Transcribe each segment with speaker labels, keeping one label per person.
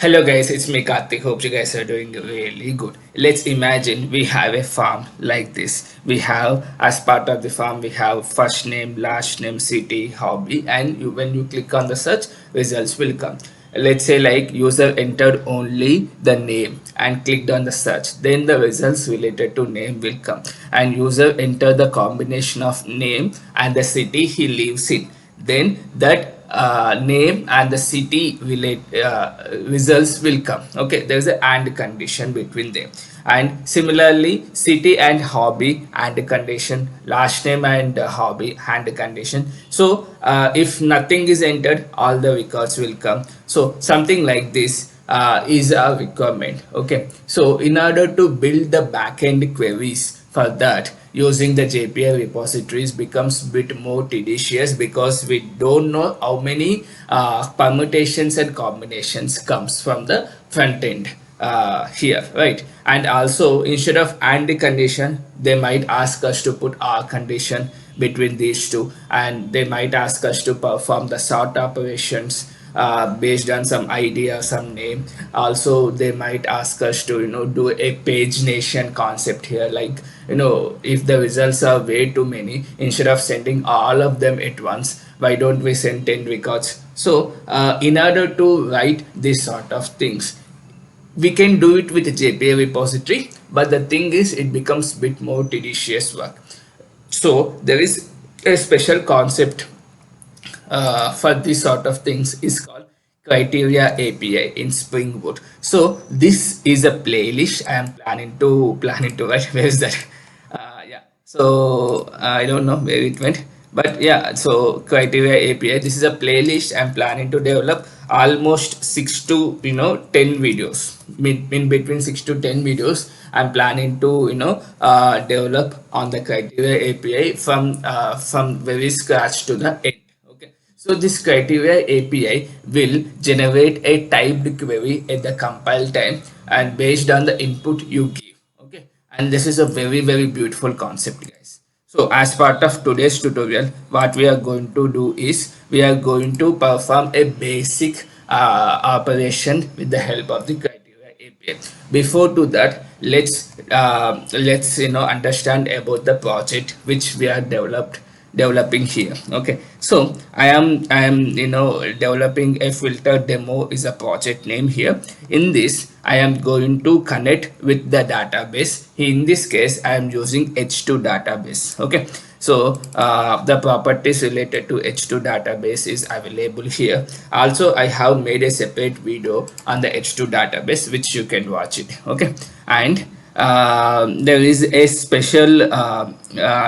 Speaker 1: Hello guys, it's me Karthik. Hope you guys are doing really good. Let's imagine we have a farm like this. We have, as part of the farm, we have first name, last name, city, hobby, and when you click on the search, results will come. Let's say like user entered only the name and clicked on the search, then the results related to name will come, and user entered the combination of name and the city he lives in, then that name and the city relate results will come. Okay, there's a and condition between them, and similarly city and hobby and condition, last name and hobby and condition. So if nothing is entered, all the records will come. So something like this is a requirement. Okay, so in order to build the backend queries for that, using the JPA repositories becomes a bit more tedious because we don't know how many permutations and combinations comes from the front end here, right? And also instead of and condition, they might ask us to put our condition between these two, and they might ask us to perform the sort operations based on some idea, some name. Also they might ask us to do a pagination concept here, like if the results are way too many, instead of sending all of them at once, why don't we send 10 records? So in order to write this sort of things, we can do it with a JPA repository, but the thing is it becomes a bit more tedious work. So there is a special concept for this sort of things is called criteria API in Spring Boot. So this is a playlist I am planning to write. Where is that? Yeah. So I don't know where it went, but yeah. So criteria API. This is a playlist I'm planning to develop. Almost 6 to 10 videos. In between 6 to 10 videos, I'm planning to develop on the criteria API from very scratch to the end. Okay, so this criteria API will generate a typed query at the compile time and based on the input you give. Okay, and this is a very beautiful concept, guys. So as part of today's tutorial, what we are going to do is we are going to perform a basic operation with the help of the criteria API. Before to that, let's understand about the project which we are developing here. Okay, so I am developing a filter demo is a project name here. In this I am going to connect with the database. In this case I am using h2 database. Okay, so the properties related to h2 database is available here. Also I have made a separate video on the h2 database which you can watch it. Okay, and there is a special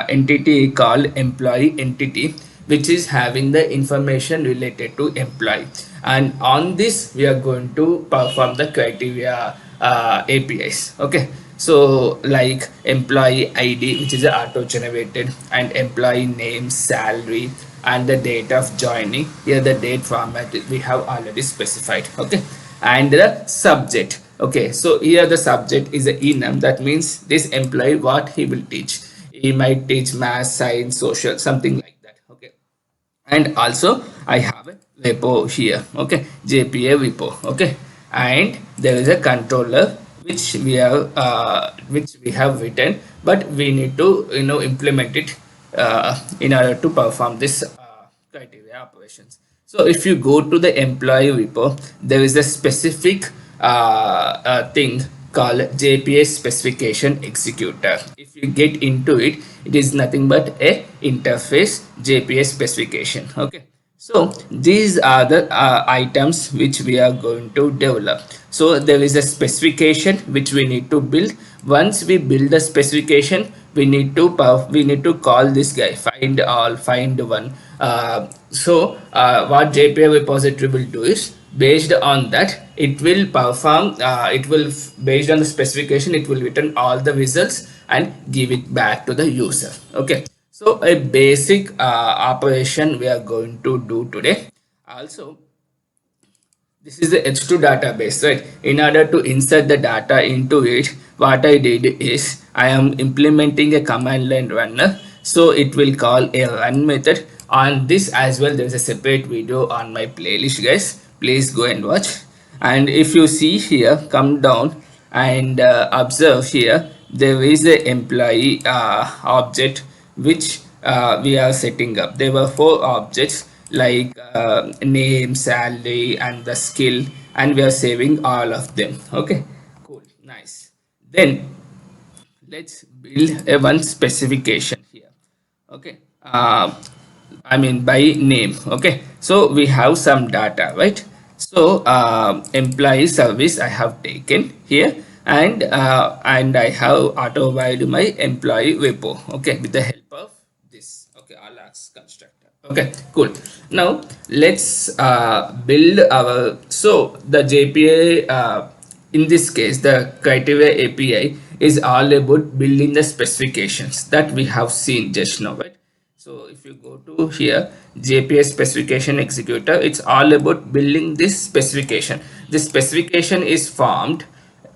Speaker 1: entity called employee entity, which is having the information related to employee, and on this we are going to perform the criteria APIs. Okay, so like employee ID, which is auto generated, and employee name, salary, and the date of joining. Here the date format we have already specified. Okay, and the subject. Okay, so here the subject is a enum. That means this employee what he will teach. He might teach math, science, social, something like that. Okay, and also I have a repo here. Okay, JPA repo. Okay, and there is a controller which we have written, but we need to implement it in order to perform this criteria operations. So if you go to the employee repo, there is a specific thing called JPA specification executor. If you get into it, it is nothing but a interface JPA specification. Okay, so these are the items which we are going to develop. So there is a specification which we need to build. Once we build the specification, we need to call this guy find all find one. What JPA repository will do is based on that it will perform based on the specification it will return all the results and give it back to the user. Okay, so a basic operation we are going to do today. Also, this is the h2 database, right? In order to insert the data into it, what I did is I am implementing a command line runner, so it will call a run method. On this as well there is a separate video on my playlist, guys, please go and watch. And if you see here, come down and observe here, there is a employee object which we are setting up. There were four objects like name, salary, and the skill, and we are saving all of them. Okay, cool, nice. Then let's build a one specification here. Okay, I mean by name. Okay, so we have some data, right? So employee service I have taken here, and I have auto-whiled my employee repo. Okay, with the help of this. Okay, all acts constructor. Okay, cool. Now let's build our, so the JPA in this case the criteria API is all about building the specifications that we have seen just now, right? So if you go to here, JPA specification executor, it's all about building this specification. This specification is formed,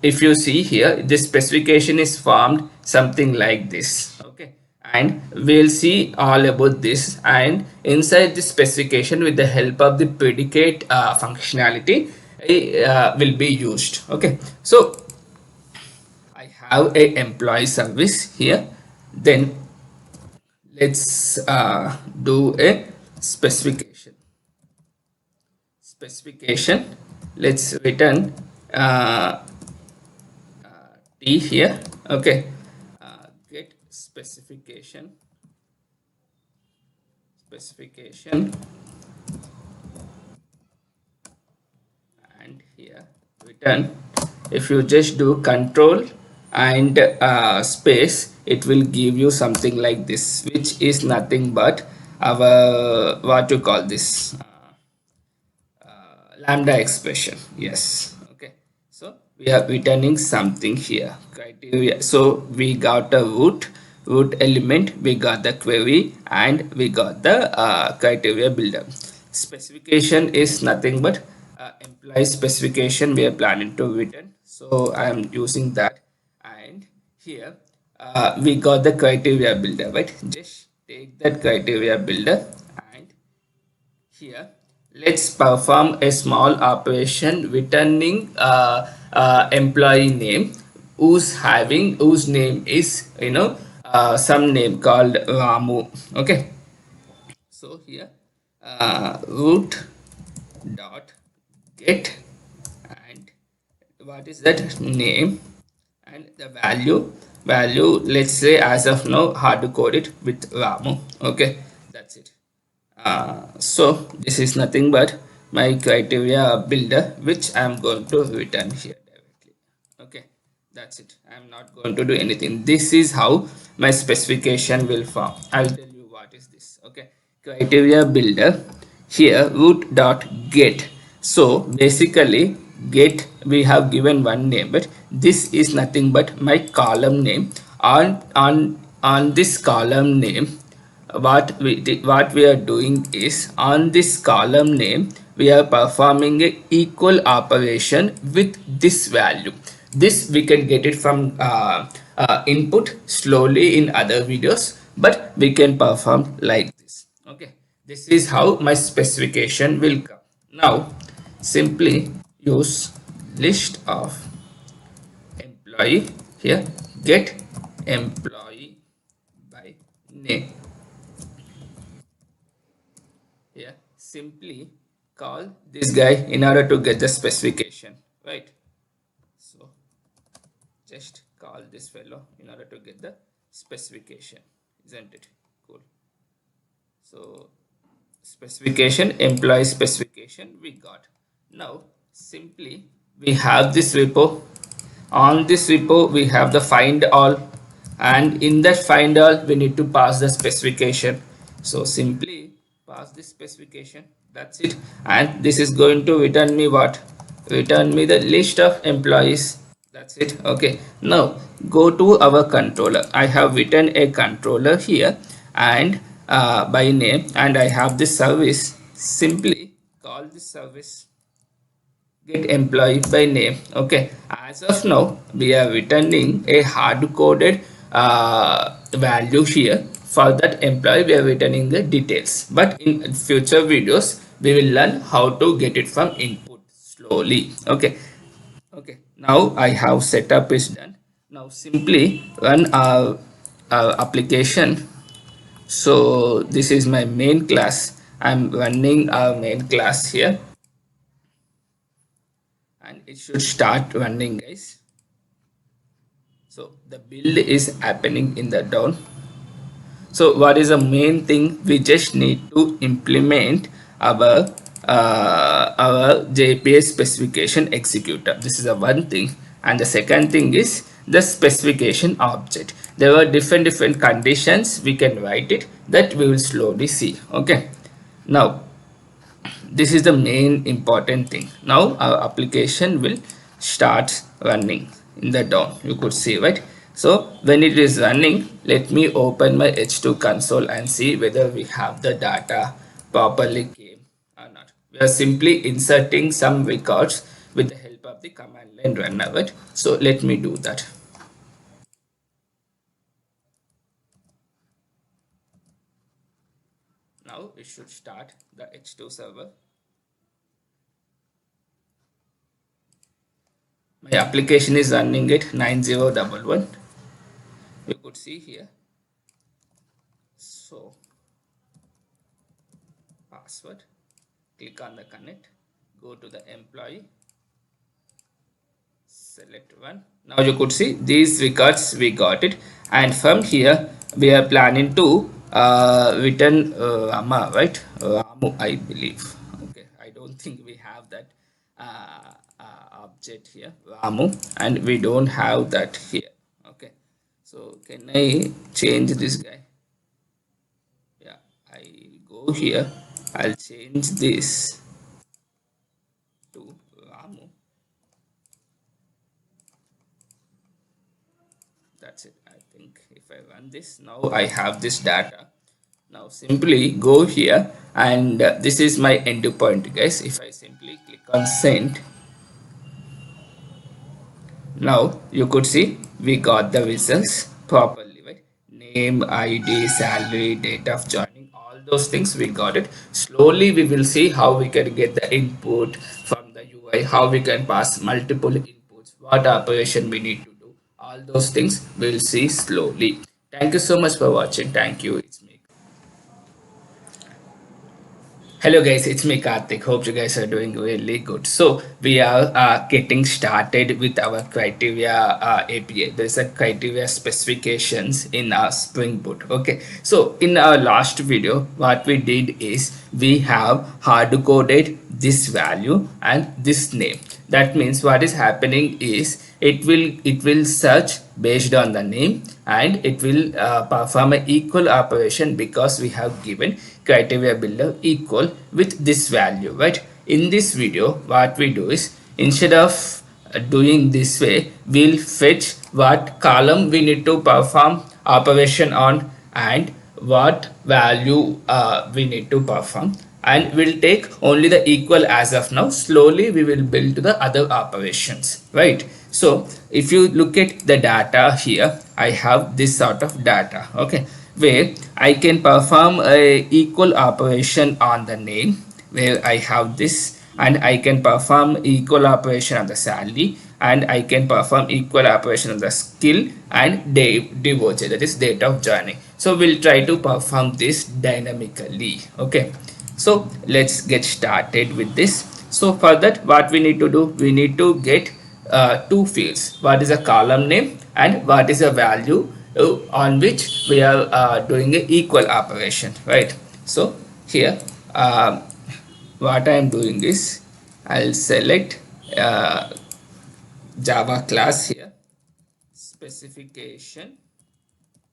Speaker 1: if you see here, this specification is formed something like this. Okay, and we'll see all about this, and inside this specification with the help of the predicate functionality will be used. Okay, so I have a employee service here. Then let's do a specification. Let's return uh, t here. Okay, get specification, and here return. If you just do control and space, it will give you something like this, which is nothing but our, what to call this, lambda expression. Yes. Okay, so we are returning something here, criteria. So we got a root element, we got the query, and we got the criteria builder. Specification is nothing but employee specification we are planning to return, so I am using that. And here we got the criteria builder, right? Just take that criteria builder, and here let's perform a small operation returning employee name whose name is, some name called Ramu. Okay, so here root dot get, and what is that name, and the value, let's say as of now hard to code it with Ramu. Okay, that's it. So this is nothing but my criteria builder, which I am going to return here directly. Okay, that's it. I am not going to do anything. This is how my specification will form. I will tell you what is this. Okay, criteria builder, here root dot get. So basically get, we have given one name, but this is nothing but my column name. On this column name, what we are doing is, on this column name we are performing a equal operation with this value. This we can get it from input slowly in other videos, but we can perform like this. Okay, this is how my specification will come. Now simply use list of employee here, get employee by name. Here simply call this guy in order to get the specification, right? So just call this fellow in order to get the specification, isn't it cool? So specification, employee specification we got. Now simply we have this repo. On this repo we have the find all, and in that find all we need to pass the specification. So simply pass this specification, that's it. And this is going to return me what? Return me the list of employees, that's it. Okay, now go to our controller. I have written a controller here, and by name, and I have this service. Simply call this service get employee by name. Okay, as of now we are returning a hard-coded value here. For that employee we are returning the details, but in future videos we will learn how to get it from input slowly. slowly. Okay. Okay, now I have setup is done. Now simply run our application. So this is my main class. I'm running our main class here, and it should start running, guys. So the build is happening in the down. So what is the main thing? We just need to implement our JPA specification executor. This is the one thing, and the second thing is the specification object. There are different conditions we can write it that we will slowly see. Okay, now this is the main important thing. Now our application will start running in the dawn, you could see, right? So when it is running, let me open my h2 console and see whether we have the data properly came or not. We are simply inserting some records with the help of the command line runner, right? So let me do that. Now it should start the h2 server. My application is running at 9011. You could see here. So password, click on the connect, go to the employee, select one. Now you could see these records we got it, and from here we are planning to return Rama, right? Ramu, I believe. Okay, I don't think we have that object here, Ramu, and we don't have that here. Okay, so can I change this guy? Yeah, I go here. I'll change this to Ramu. That's it. I think if I run this now, I have this data. Now simply go here, and this is my endpoint, guys. If I simply click on send, now you could see we got the results properly, right? Name, ID, salary, date of joining, all those things we got it. Slowly we will see how we can get the input from the UI, how we can pass multiple inputs, what operation we need to do. All those things we'll see slowly. Thank you so much for watching. Thank you. It's me. Hello guys, it's me Karthik. Hope you guys are doing really good. So we are getting started with our criteria API. There's a criteria specifications in our Spring Boot. Okay, so in our last video, what we did is we have hard coded this value and this name. That means what is happening is it will search based on the name, and it will perform an equal operation because we have given criteria builder equal with this value, right? In this video what we do is, instead of doing this way, we'll fetch what column we need to perform operation on and what value we need to perform, and we'll take only the equal as of now. Slowly we will build to the other operations, right? So if you look at the data here, I have this sort of data, okay, where I can perform a equal operation on the name, where I have this, and I can perform equal operation on the salary, and I can perform equal operation on the skill and devote, that is date of joining. So we'll try to perform this dynamically. Okay, so let's get started with this. So for that, what we need to do, we need to get two fields. What is a column name and what is a value on which we are doing a equal operation, right? So here what I am doing is, I'll select Java class here, specification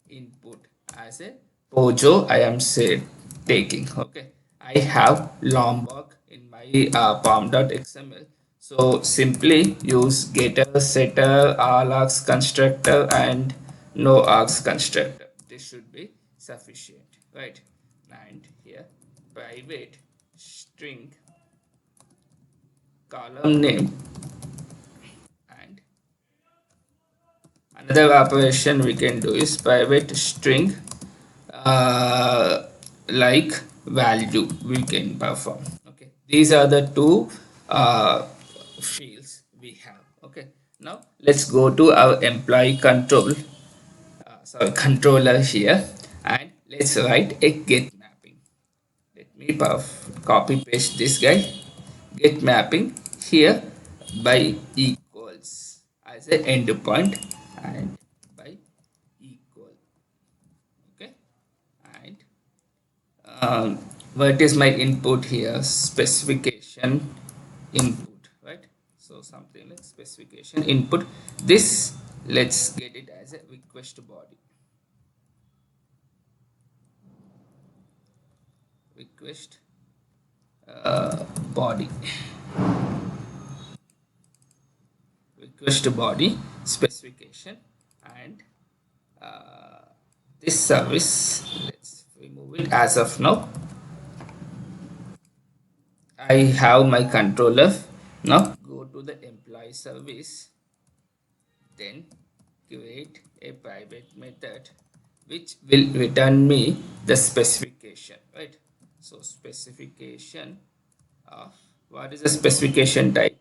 Speaker 1: input as a Pojo I am say taking. Okay, I have Lombok in my pom.xml. So simply use getter, setter, all args constructor, and no args constructor. This should be sufficient, right? And here private string column name, and another operation we can do is private string uh, like value we can perform. Okay, these are the two fields we have. Okay, now let's go to our employee controller here, and let's write a get mapping. Let me copy paste this guy. Get mapping here by equals as an endpoint, and by equal. Okay, and um, what is my input here? Specification input, right? So something like specification input. This, let's get it as a request body. Request body. Request body specification, and uh, this service, let's remove it as of now. I have my controller. Now go to the employee service, then create a private method which will return me the specification, right? So specification of, what is the specification type?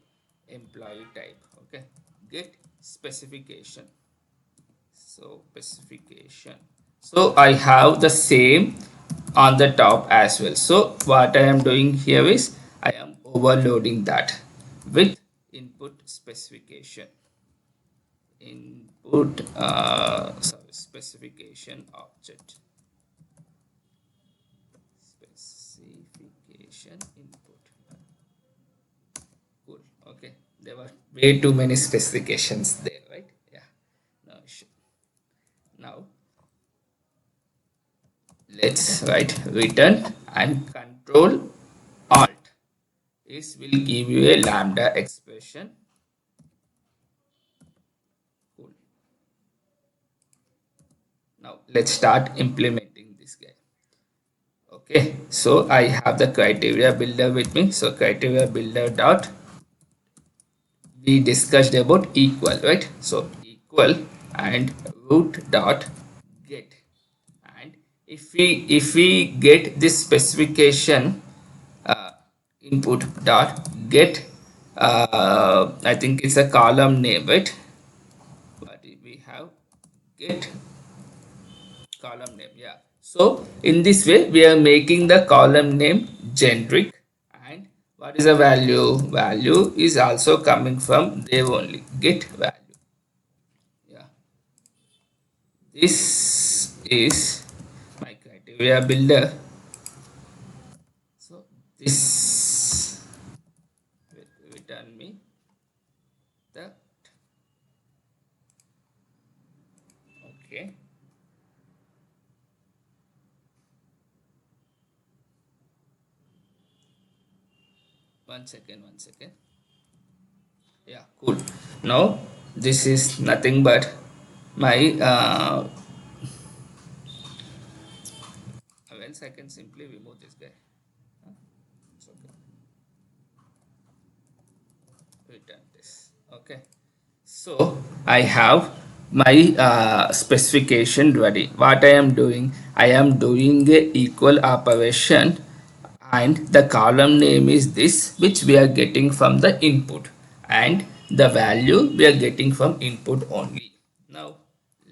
Speaker 1: Employee type. Okay, get specification. So specification, so I have the same on the top as well. So what I am doing here is I am overloading that with input specification. Input specification object. Specification input. Cool. Okay, there were way too many specifications there, right? Yeah, no issue. Now let's write return, and control alt is will give you a lambda expression. Cool. Now let's start implementing this guy. Okay, so I have the criteria builder with me. So criteria builder dot, we discussed about equal, right? So equal and root dot get, and if we get this specification uh, input dot get, I think it's a column name, right? But we have get column name, yeah. So in this way we are making the column name generic, and what is the value is also coming from there only, get value. Yeah, this is my criteria builder. So this will return me the, okay, 1 second. Yeah, cool. Now this is nothing but my 1 second, simply remove this guy. It's okay. Return this. Okay, so I have my specification ready. What I am doing, I am doing a equal operation, and the column name is this, which we are getting from the input, and the value we are getting from input only. Now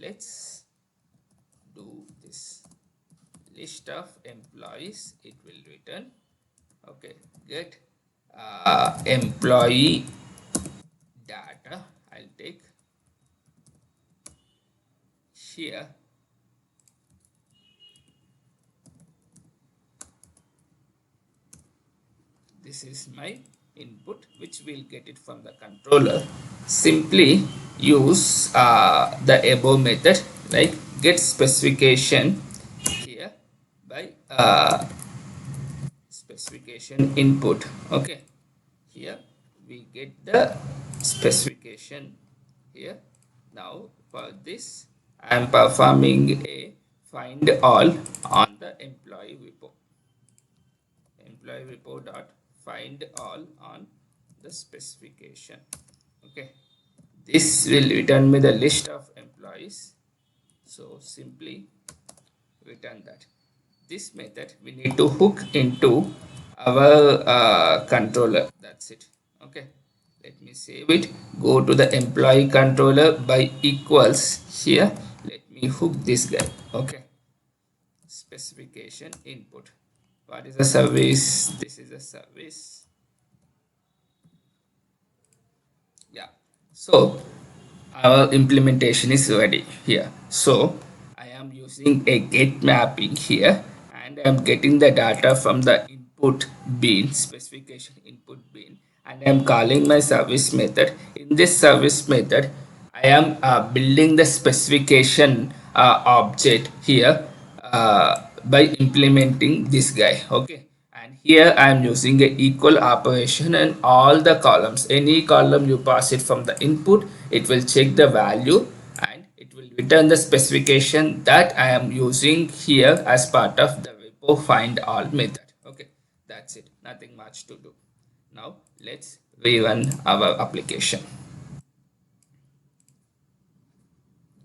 Speaker 1: let's do this. List of employees, it will return. Okay, get employee data. I'll take here. This is my input, which will get it from the controller. Simply use the above method, like get specification here by specification input. Okay, here we get the specification here. Now for this I am performing a find all on the employee report. Employee report dot find all on the specification. Okay, this will return me the list of employees. So simply return that. This method we need to hook into our controller, that's it. Okay, Let me save it. Go to the employee controller by equals here. Let me hook this guy. Okay. Specification input. What is a service? This is a service. Yeah. So our implementation is ready here. So I am using a get mapping here, and I am getting the data from the input bean, specification input bean, and I am calling my service method. In this service method, I am building the specification object here by implementing this guy. Okay, and here I am using a equal operation, and all the columns, any column you pass it from the input, it will check the value and it will return the specification that I am using here as part of the repo find all method. Okay, that's it, nothing much to do. Now let's rerun our application.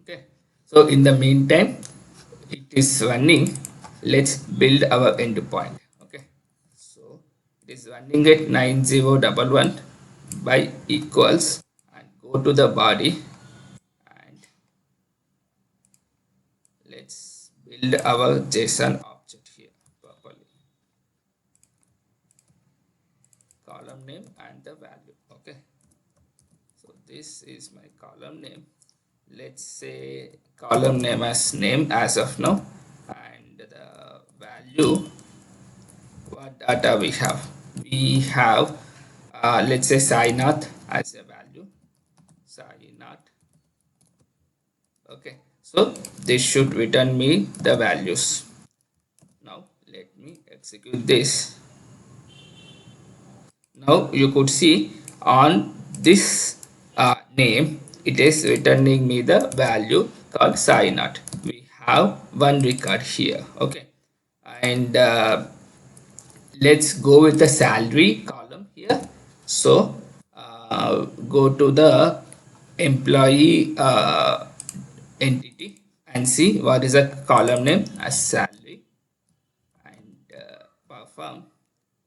Speaker 1: Okay, so in the meantime it is running. Let's build our endpoint. Okay, so it is running at 9011 by equals, and go to the body and let's build our JSON object here properly. Column name and the value. Okay, so this is my column name. Let's say column name as name as of now, and the value, what data we have? We have let's say Sainath as a value. Sainath. Okay, so this should return me the values. Now let me execute this. Now you could see on this name, it is returning me the value called Sainath. We have one record here. Okay, and let's go with the salary column here. So go to the employee entity and see what is a column name as salary, and perform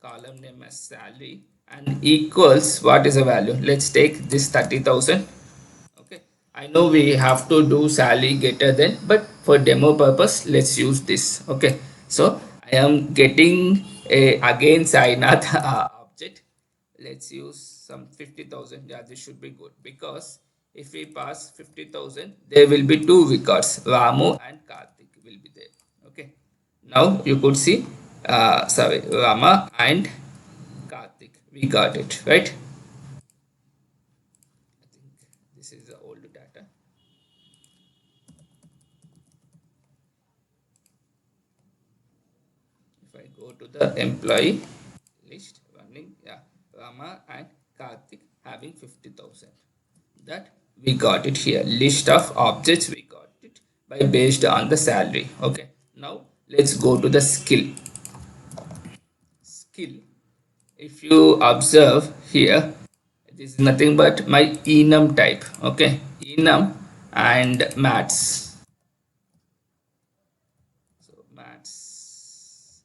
Speaker 1: column name as salary and equals what is a value. Let's take this 30,000. Okay, I know we have to do salary greater than, but for demo purpose let's use this. Okay, so I am getting a again Sainath object. Let's use some 50,000. Yeah, this should be good, because if we pass 50,000 there will be two records, Ramu and Karthik will be there. Okay, now you could see sorry, Rama and Karthik, we got it right. I think this is the old data. If I go to the employee list running, yeah, Rama and Karthik having 50,000. That we got it here. List of objects, we got it by based on the salary. Okay. Now let's go to the skill. Skill. If you observe here, this is nothing but my enum type. Okay. Enum and maths. So maths,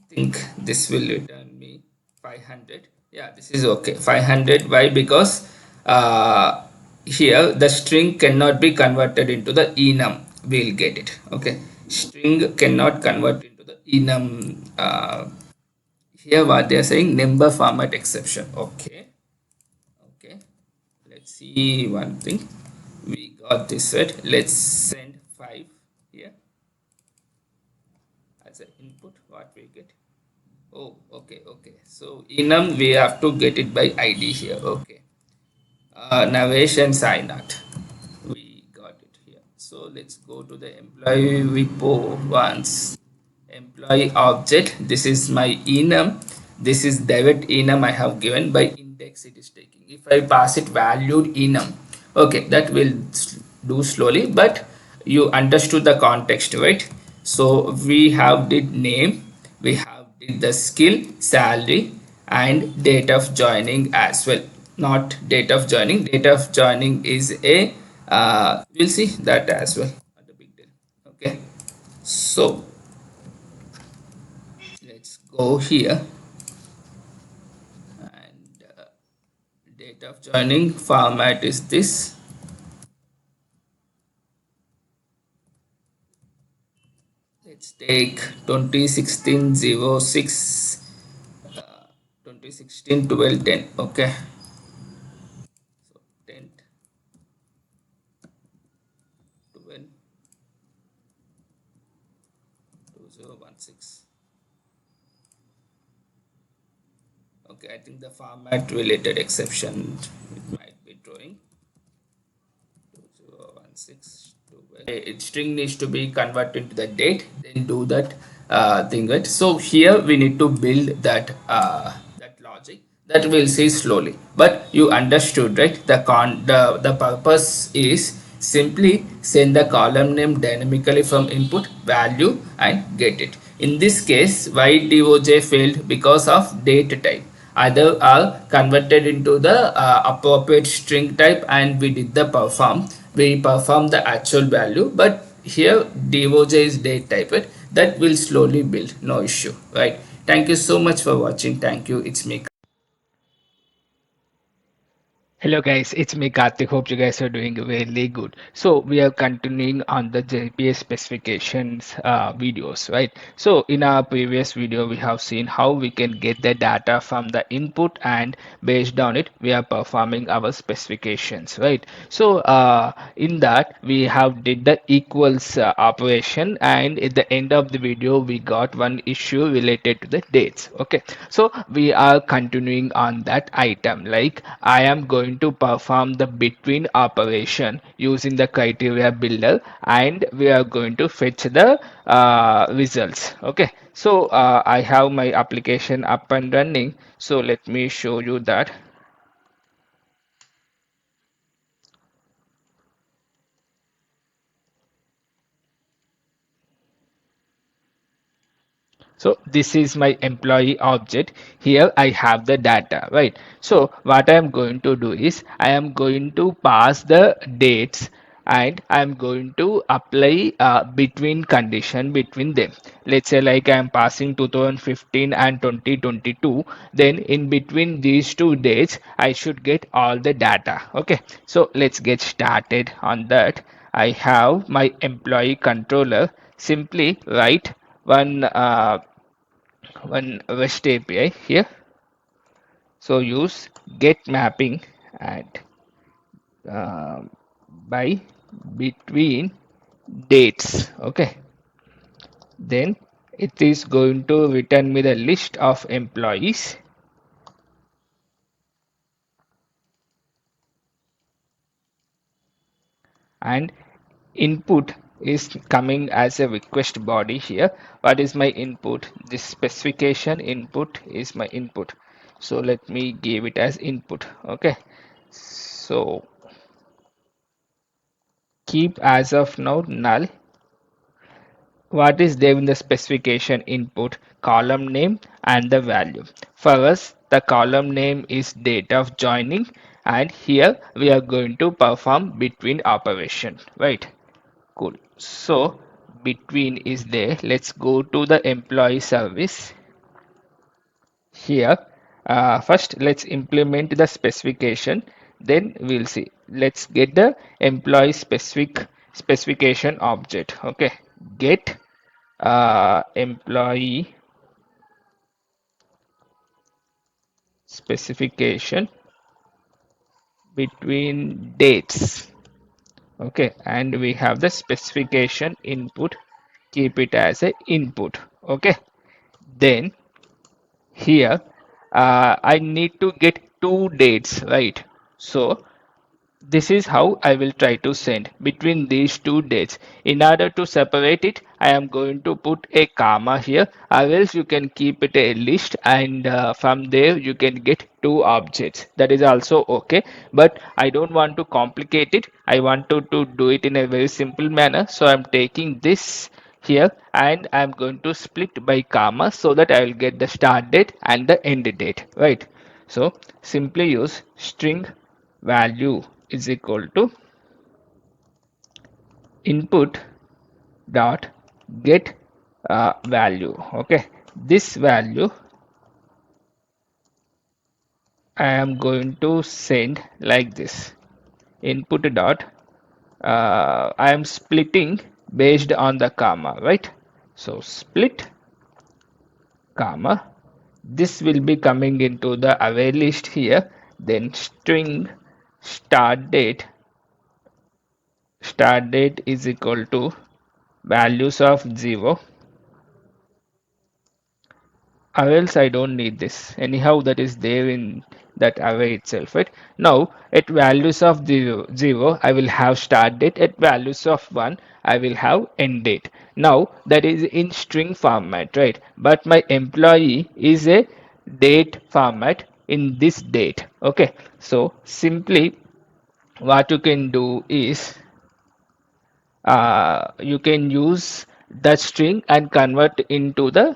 Speaker 1: think this will return me 500. Yeah, this is okay, 500. Why? Because here the string cannot be converted into the enum. We'll get it. Okay, string cannot convert into the enum. Here what they are saying, number format exception. Okay, okay, let's see one thing. We got this right. Let's send 5 here as an input. What we get? Oh, okay, okay. So enum we have to get it by ID here. Okay. Navigation sign out. We got it here. So let's go to the employee repo once. Employee object. This is my enum. This is direct enum I have given by index it is taking. If I pass it valued enum, okay, that will do slowly, but you understood the context, right? So we have the name, we have the skill, salary, and date of joining as well. Not date of joining. Date of joining is a we'll see that as well. Not a big deal. Okay. So let's go here. of joining format is this. Let's take 2016-06, 2016-12-10. Okay, so 10, 12, 2016. Okay, I think the format related exception it might be throwing. 2016 string needs to be converted to the date, then do that thing, right? So here we need to build that logic that we'll see slowly, but you understood, right? The purpose is simply send the column name dynamically from input value and get it. In this case, why doj failed? Because of date type either are converted into the appropriate string type, and we perform the actual value, but here doj is date type, it that will slowly build, no issue, right? Thank you so much for watching. Thank you. It's me.
Speaker 2: Hello guys, it's me Karthik. Hope you guys are doing really good. So we are continuing on the JPA specifications videos, right? So in our previous video, we have seen how we can get the data from the input, and based on it, we are performing our specifications, right? So in that we have did the equals operation, and at the end of the video, we got one issue related to the dates. Okay, so we are continuing on that item. Like I am going to perform the between operation using the criteria builder, and we are going to fetch the results. Okay, so I have my application up and running, so let me show you that. So this is my employee object. Here I have the data, right? So what I am going to do is I am going to pass the dates, and I am going to apply between condition between them. Let's say like I am passing 2015 and 2022. Then in between these two dates, I should get all the data. Okay. So let's get started on that. I have my employee controller. Simply write one REST API here. So use get mapping and uh, by between dates. Okay, then it is going to return me the list of employees, and input is coming as a request body here. What is my input? This specification input is my input, so let me give it as input. Okay, so keep as of now null. What is there in the specification input? Column name and the value. For us, the column name is date of joining, and here we are going to perform between operation, right? Cool. So between is there. Let's go to the employee service. Here first let's implement the specification, then we'll see. Let's get the employee specification object. Okay, get employee specification between dates. Okay, and we have the specification input, keep it as a input. Okay, then here I need to get two dates, right? So this is how I will try to send between these two dates. In order to separate it, I am going to put a comma here, or else you can keep it a list, and from there you can get two objects. That is also okay, but I don't want to complicate it. I want to do it in a very simple manner. So I'm taking this here, and I'm going to split by comma so that I will get the start date and the end date, right? So simply use string value is equal to input dot get value. Okay, this value I am going to send like this input dot I am splitting based on the comma, right? So split comma, this will be coming into the array list here, then start date is equal to values of 0, or else I don't need this. Anyhow, that is there in that array itself, right? Now, at values of 0, I will have start date. At values of 1, I will have end date. Now, that is in string format, right? But my employee is a date format in this date. Okay, so simply what you can do is you can use that string and convert into the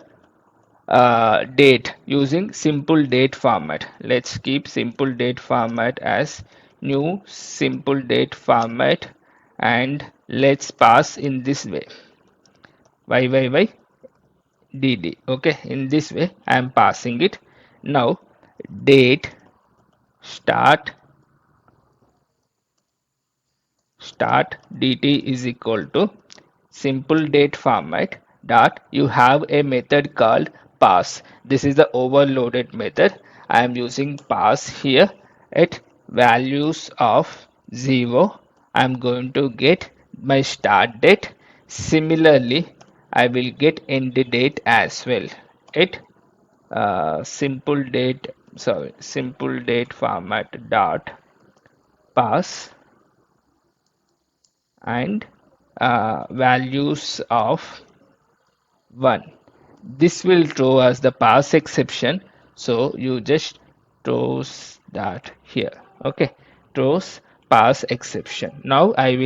Speaker 2: date using simple date format. Let's keep simple date format as new simple date format, and let's pass in this way dd. Okay, in this way I am passing it. Now date start start dt is equal to simple date format dot you have a method called pass. This is the overloaded method. I am using pass here. At values of 0, I am going to get my start date. Similarly, I will get end date as well. At simple date format dot pass and values of 1. This will throw us the pass exception, so you just throws that here. Okay, throws pass exception. Now I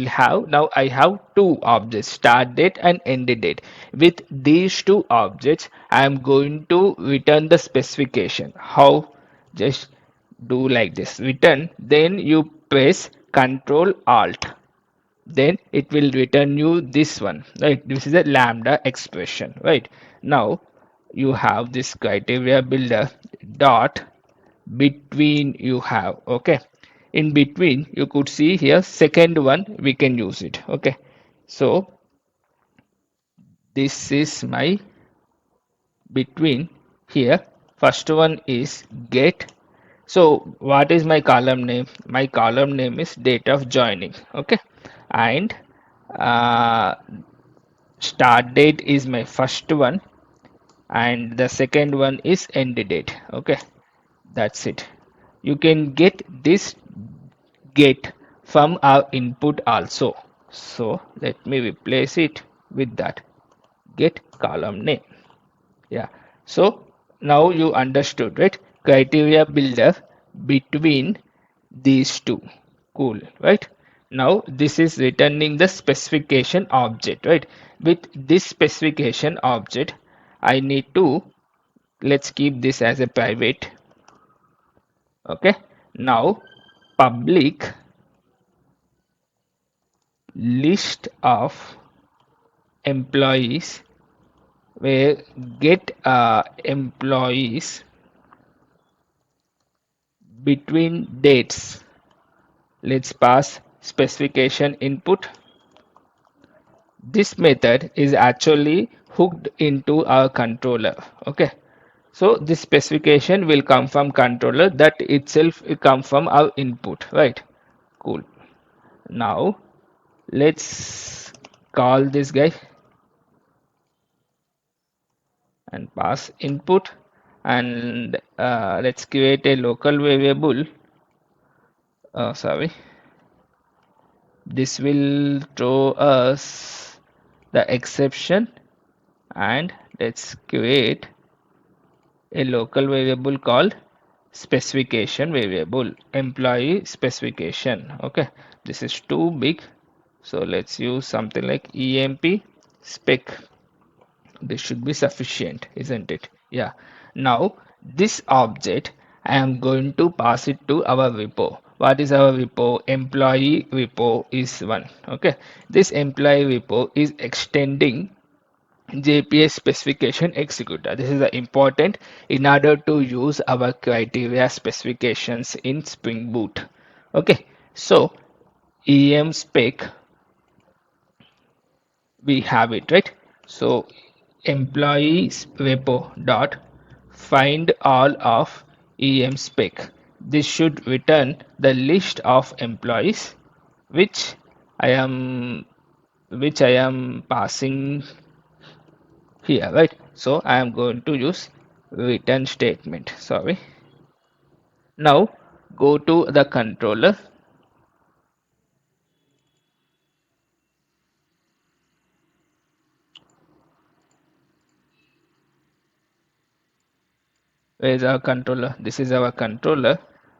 Speaker 2: have two objects, start date and end date. With these two objects I am going to return the specification. How? Just do like this, return, then you press Control Alt, then it will return you this one, right? This is a lambda expression, right? Now you have this criteria builder dot between you have. Okay, in between you could see here second one we can use it. Okay, so this is my between. Here first one is get. So what is my column name? My column name is date of joining. Okay, and uh, start date is my first one, and the second one is end date. Okay, that's it. You can get this get from our input also. So let me replace it with that get column name. Yeah, so now you understood, right? Criteria builder between these two. Cool, right? Now this is returning the specification object, right? With this specification object I need to, let's keep this as a private. Okay, now public list of employees, where get employees between dates. Let's pass specification input. This method is actually hooked into our controller. Okay, so this specification will come from controller, that itself will come from our input, right? Cool. Now let's call this guy and pass input, and let's create a local variable. Sorry, this will throw us the exception, and let's create a local variable called specification variable, employee specification. Okay, this is too big, so let's use something like emp spec. This should be sufficient, isn't it? Yeah. Now this object I am going to pass it to our repo. What is our repo? Employee repo is one. Okay, this employee repo is extending JPA specification executor. This is important in order to use our criteria specifications in Spring Boot. Okay, so EM spec, we have it right. So employees repo dot find all of EM spec. This should return the list of employees which I am passing here, right? So I am going to use return statement. Sorry. Now go to the controller. Where is our controller? This is our controller.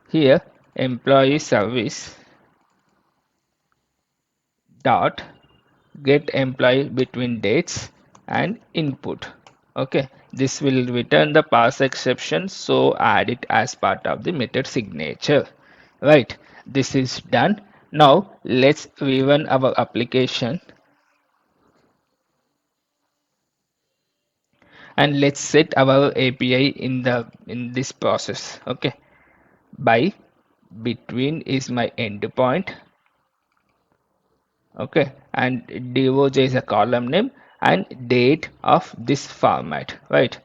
Speaker 2: Here, employee service dot get employee between dates and input. Okay, this will return the pass exception, so add it as part of the method signature. Right, this is done. Now let's rerun our application and let's set our API in this process. Okay, by between is my endpoint. Okay, and devoj is a column name and date of this format, right?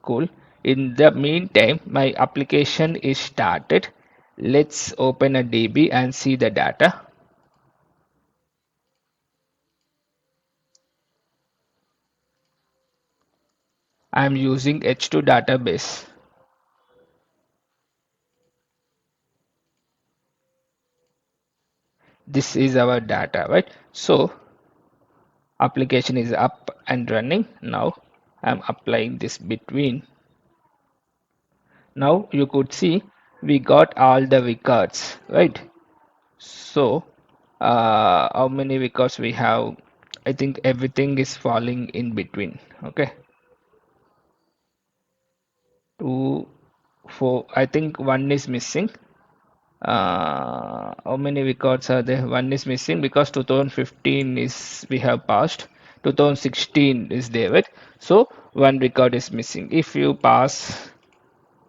Speaker 2: Cool. In the meantime, my application is started. Let's open a DB and see the data. I'm using H2 database. This is our data, right? So application is up and running. Now I'm applying this between. Now you could see we got all the records, right? So how many records we have? I think everything is falling in between. Okay, 2, 4. I think one is missing. How many records are there? One is missing because 2015 is we have passed. 2016 is there, right? So one record is missing. If you pass,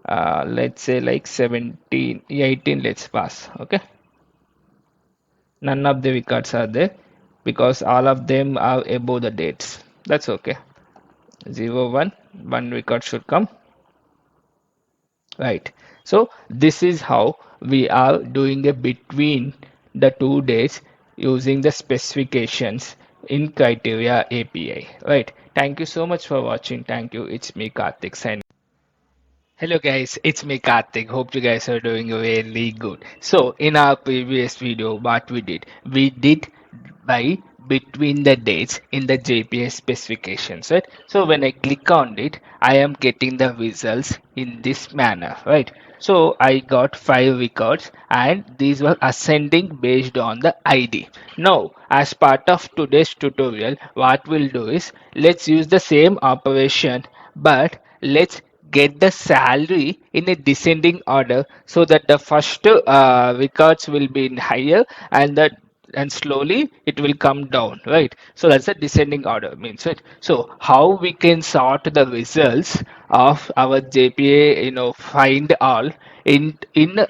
Speaker 2: let's say like 17, 18, let's pass. Okay, none of the records are there because all of them are above the dates. That's okay. 0, 1, one record should come. Right. So this is how we are doing a between the 2 days using the specifications in criteria API. Right. Thank you so much for watching. Thank you. It's me, Karthik, signing. Hello guys, it's me Karthik. Hope you guys are doing really good. So in our previous video, what we did by between the dates in the JPS specifications, right? So when I click on it, I am getting the results in this manner, right? So I got 5 records and these were ascending based on the ID. Now, as part of today's tutorial, what we'll do is let's use the same operation, but let's get the salary in a descending order so that the first records will be in higher and slowly it will come down, right? So that's a descending order means, right? So how we can sort the results of our JPA, find all in in a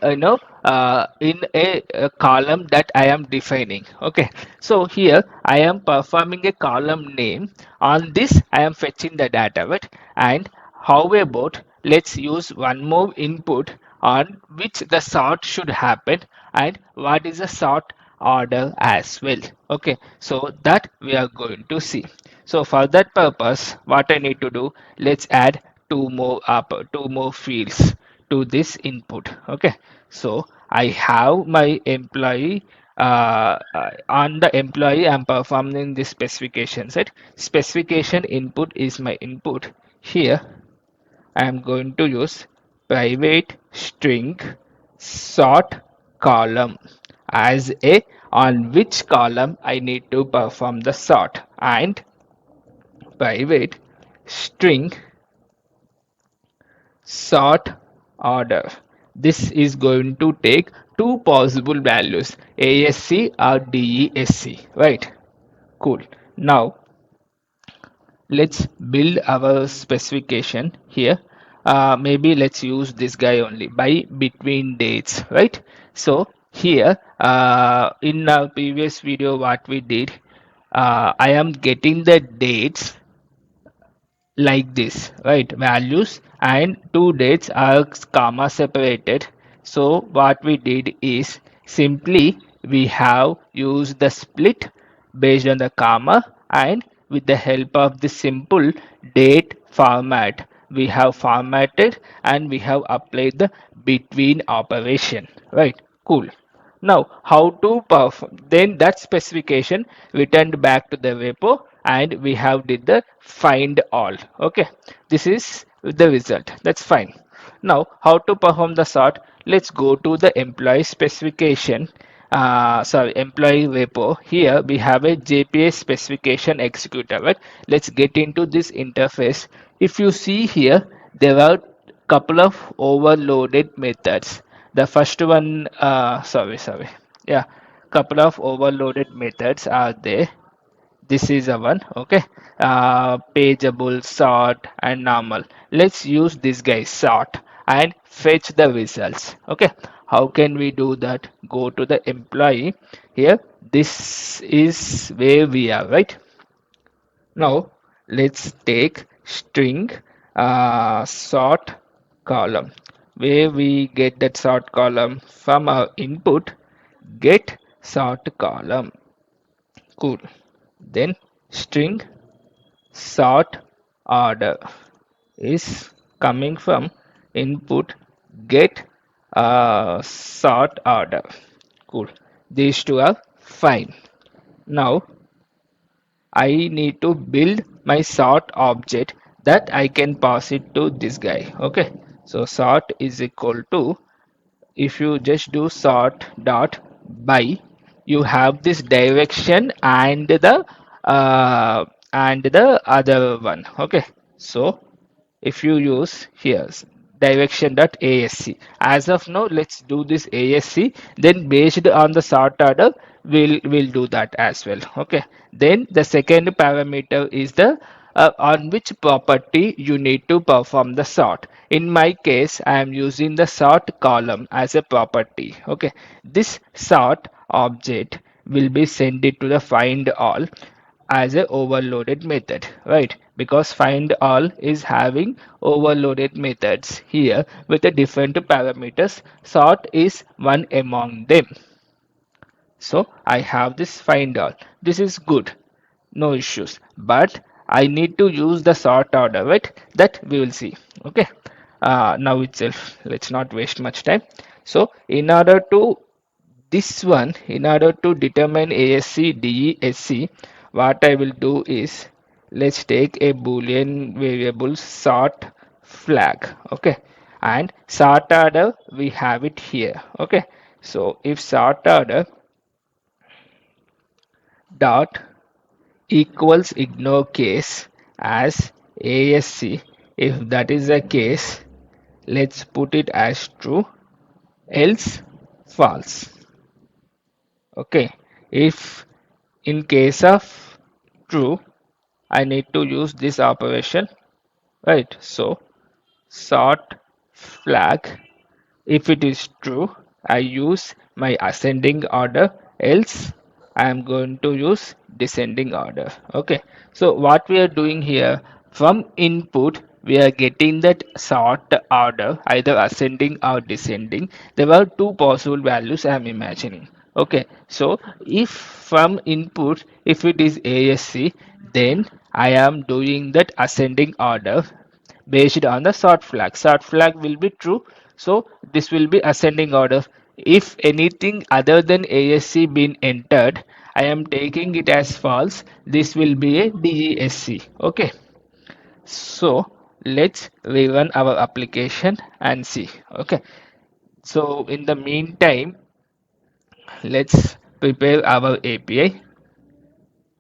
Speaker 2: column that I am defining. Okay, so here I am performing a column name. On this I am fetching the data, right? And how about let's use one more input on which the sort should happen and what is the sort order as well. Okay, so that we are going to see. So for that purpose, what I need to do, let's add two more fields to this input. Okay, so I have my employee on the employee I'm performing this specification set. Specification input is my input. Here I am going to use private string sort column as a on which column I need to perform the sort, and private string sort order. This is going to take two possible values, ASC or DESC, right? Cool. Now let's build our specification here. Maybe let's use this guy only by between dates, right? So here in our previous video what we did, I am getting the dates like this, right? Values and two dates are comma separated. So what we did is simply we have used the split based on the comma, and with the help of the simple date format we have formatted and we have applied the between operation, right? Cool. Now, how to perform? Then that specification returned back to the repo, and we have did the find all. Okay, this is the result. That's fine. Now, how to perform the sort? Let's go to the employee specification. Sorry, employee repo. Here we have a JPA specification executor. Right? Let's get into this interface. If you see here, there are couple of overloaded methods. The first one, sorry, yeah, couple of overloaded methods are there. This is a one, okay. Pageable, sort, and normal. Let's use this guy sort and fetch the results. Okay, how can we do that? Go to the employee here. This is where we are, right? Now let's take string sort column, where we get that sort column from our input get sort column. Cool. Then string sort order is coming from input get sort order. Cool. These two are fine. Now I need to build my sort object that I can pass it to this guy. Okay, so sort is equal to, if you just do sort dot by, you have this direction and the other one. Okay, so if you use here direction.asc, as of now let's do this asc, then based on the sort order we'll do that as well. Okay, then the second parameter is the on which property you need to perform the sort. In my case I am using the sort column as a property. Okay, this sort object will be sent it to the find all as a overloaded method, right? Because find all is having overloaded methods here with the different parameters. Sort is one among them. So I have this find all. This is good, no issues. But I need to use the sort order, right? That we will see. Okay. Now itself, let's not waste much time. So in order to this one, in order to determine ASC, DESC, what I will do is, let's take a boolean variable sort flag. Okay, and sort order we have it here. Okay, so if sort order dot equals ignore case as ASC, if that is the case, let's put it as true, else false. Okay, if in case of true, I need to use this operation, right? So sort flag, if it is true, I use my ascending order, else I am going to use descending order. Okay, so what we are doing here, from input we are getting that sort order either ascending or descending. There are two possible values I am imagining. Okay, so if from input if it is ASC, then I am doing that ascending order based on the sort flag. Sort flag will be true, so this will be ascending order. If anything other than ASC been entered, I am taking it as false. This will be a DESC. Okay, so let's rerun our application and see. Okay, so in the meantime, let's prepare our API.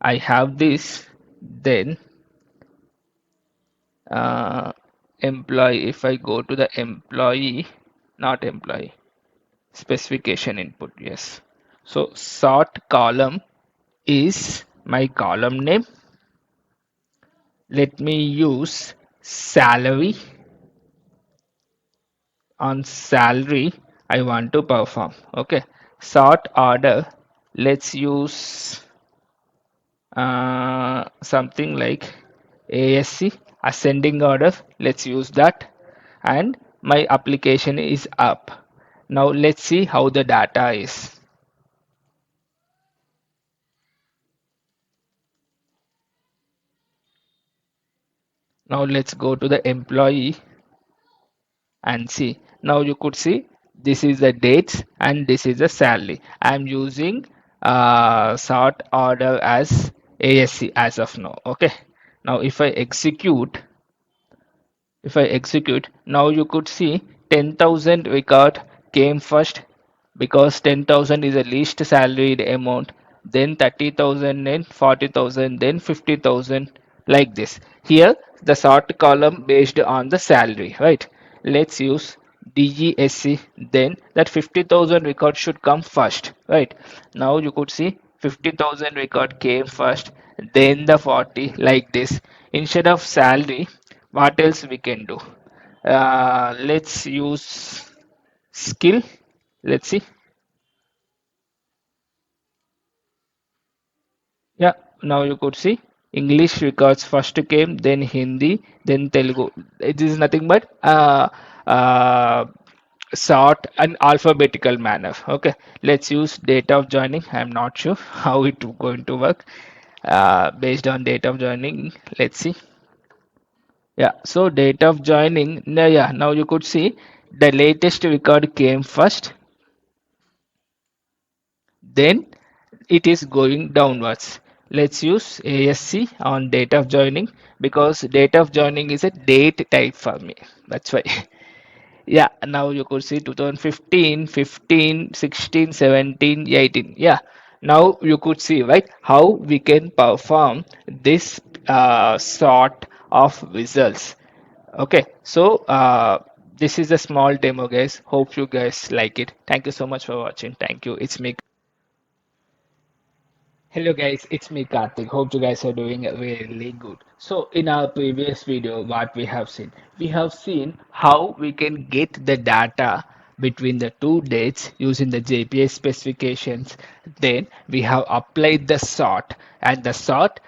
Speaker 2: I have this, then uh, employee, if I go to the employee, not employee, specification input, yes. So sort column is my column name. let me use salary. On salary I want to perform. Okay, sort order, let's use something like ASC, ascending order, let's use that. And my application is up. Now let's see how the data is. Now let's go to the employee and see. Now you could see this is the dates and this is the salary. I'm using sort order as ASC as of now. Okay, now if I execute, now you could see 10,000 record came first because 10,000 is the least salaried amount, then 30,000, then 40,000, then 50,000, like this. Here, the sort column based on the salary, right? Let's use DGSC, then that 50,000 record should come first, right? Now you could see 50,000 record came first, then the 40, like this. Instead of salary, what else we can do? Let's use skill. Let's see. Yeah, now you could see English records first came, then Hindi, then Telugu. It is nothing but uh, sort an alphabetical manner. Okay, let's use date of joining. I'm not sure how it going to work. Based on date of joining, let's see. Yeah, so date of joining. Yeah, now you could see the latest record came first, then it is going downwards. Let's use ASC on date of joining because date of joining is a date type for me. That's why. Yeah, now you could see 2015, 15, 16, 17, 18. Yeah, now you could see, right, how we can perform this sort of results. Okay, so this is a small demo, guys. Hope you guys like it. Thank you so much for watching. Thank you. It's me. Hello guys, it's me Karthik. Hope you guys are doing really good. So in our previous video, what we have seen how we can get the data between the two dates using the JPA specifications. Then we have applied the sort, and the sort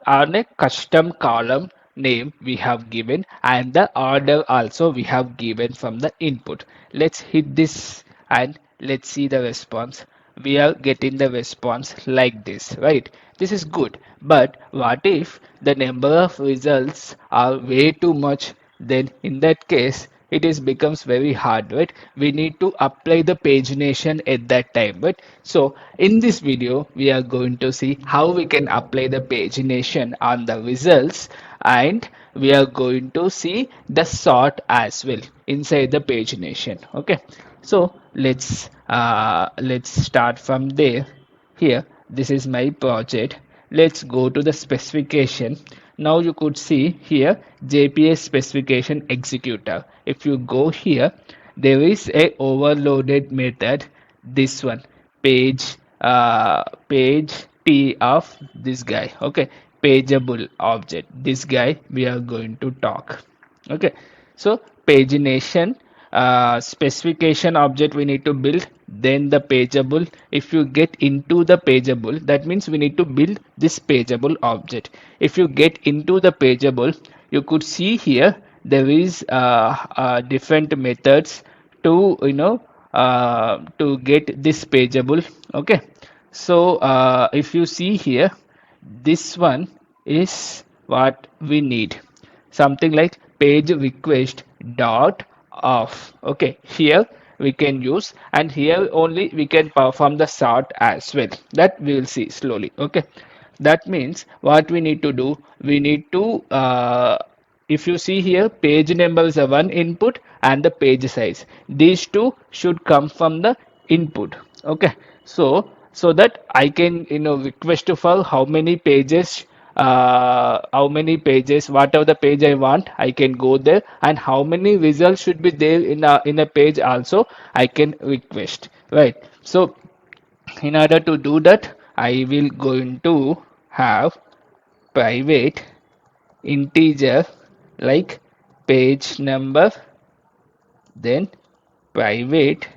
Speaker 2: on a custom column name we have given, and the order also we have given from the input. Let's hit this and let's see the response. We are getting the response like this, right? This is good, but what if the number of results are way too much? Then in that case it is becomes very hard, right? We need to apply the pagination at that time, right? So in this video we are going to see how we can apply the pagination on the results, and we are going to see the sort as well inside the pagination. Okay, so let's start from there. Here, this is my project. Let's go to the specification. Now you could see here JPA specification executor. If you go here, there is a overloaded method. This one, page T of this guy. Okay, pageable object. This guy we are going to talk. Okay, so pagination specification object we need to build, then the pageable. If you get into the pageable, that means we need to build this pageable object. If you get into the pageable, you could see here there is different methods to to get this pageable. Okay, so if you see here, this one is what we need, something like page request dot off. Okay, here we can use, and here only we can perform the sort as well, that we will see slowly. Okay, that means what we need to do, we need to if you see here, page number is a one input and the page size, these two should come from the input. Okay, so that I can request for how many pages, whatever the page I want, I can go there, and how many results should be there in a page also I can request, right? So in order to do that, I will going to have private integer like page number, then private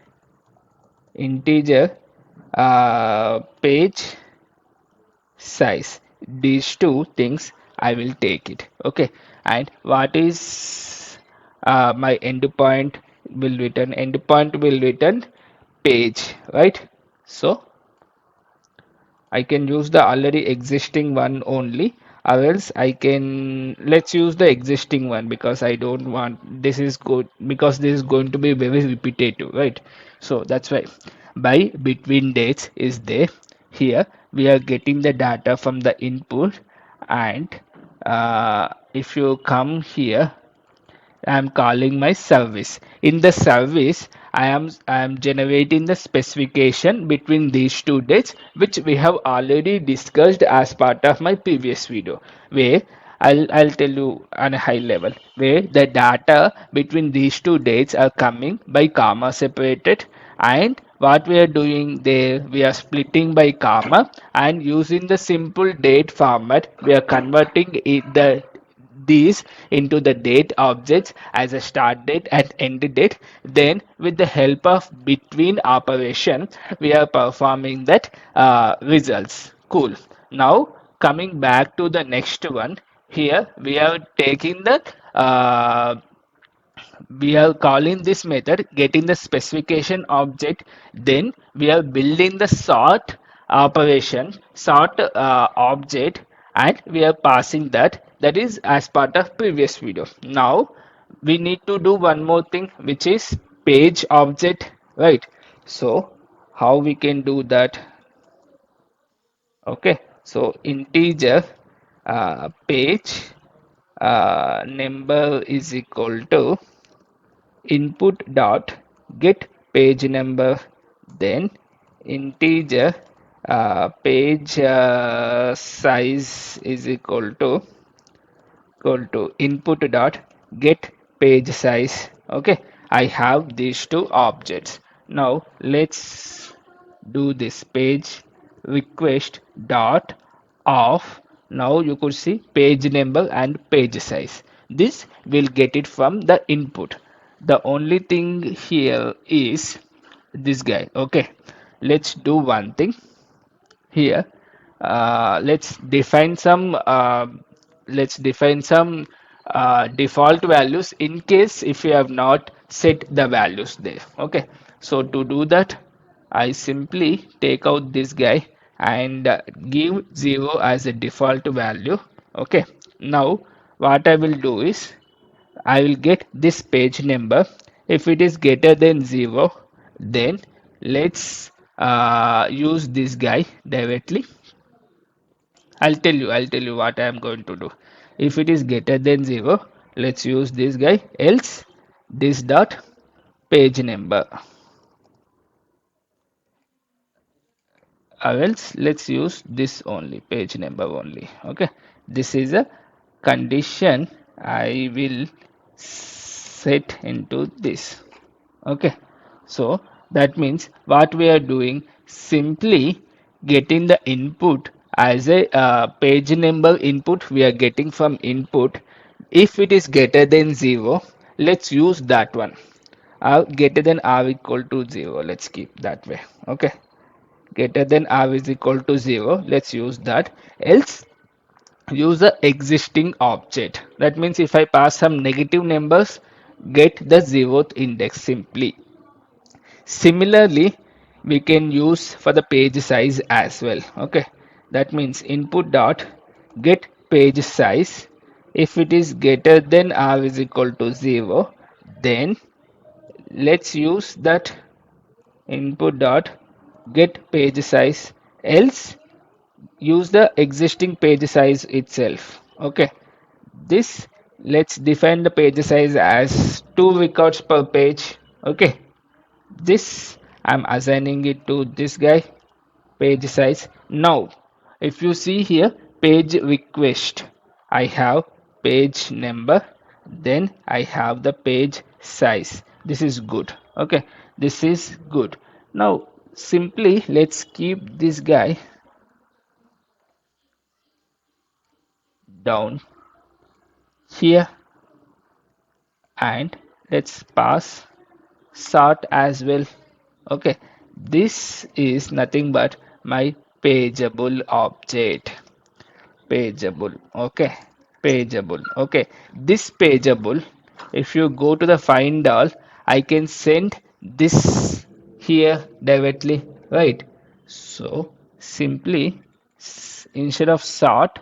Speaker 2: integer page size. These two things I will take it. Okay, and what is my endpoint will return? Endpoint will return page, right? So I can use the already existing one only, or else I can, let's use the existing one because I don't want, this is good because this is going to be very repetitive, right? So that's why by between dates is there. Here we are getting the data from the input, and if you come here, I am calling my service. In the service, I am generating the specification between these two dates, which we have already discussed as part of my previous video, where I'll tell you on a high level where the data between these two dates are coming by comma separated, and what we are doing there, we are splitting by comma and using the simple date format, we are converting the these into the date objects as a start date and end date. Then with the help of between operation, we are performing that results. Cool. Now coming back to the next one, here we are taking the we are calling this method getting the specification object, then we are building the sort object, and we are passing that is as part of previous video. Now we need to do one more thing, which is page object, right? So how we can do that? Okay, so integer page number is equal to input dot get page number, then integer page size is equal to input dot get page size. Okay, I have these two objects. Now let's do this page request dot of, now you could see page number and page size. This will get it from the input. The only thing here is this guy. Okay, let's do one thing here. Let's define some default values in case if you have not set the values there. Okay, so to do that, I simply take out this guy and give 0 as a default value. Okay, now what I will do is I will get this page number. If it is greater than 0, then let's use this guy directly. I'll tell you what I am going to do. If it is greater than 0, let's use this guy, else this dot page number, or else let's use this only page number only. Okay, this is a condition I will set into this. Okay, so that means what we are doing, simply getting the input as a page number input we are getting from input. If it is greater than 0, let's use that one, greater than or equal to 0, let's keep that way. Okay, greater than or is equal to 0, let's use that. Else use the existing object. That means if I pass some negative numbers, get the 0th index simply. Similarly, we can use for the page size as well. Okay, that means input dot get page size. If it is greater than or is equal to 0, then let's use that input dot get page size, else use the existing page size itself. Okay, this, let's define the page size as 2 records per page. Okay, this I'm assigning it to this guy, page size. Now if you see here, page request, I have page number, then I have the page size. This is good. Okay, this is good. Now simply let's keep this guy down. here, and let's pass sort as well. Okay, this is nothing but my pageable object. Pageable, okay, pageable, okay. This pageable, if you go to the find all, I can send this here directly, right? So simply instead of sort,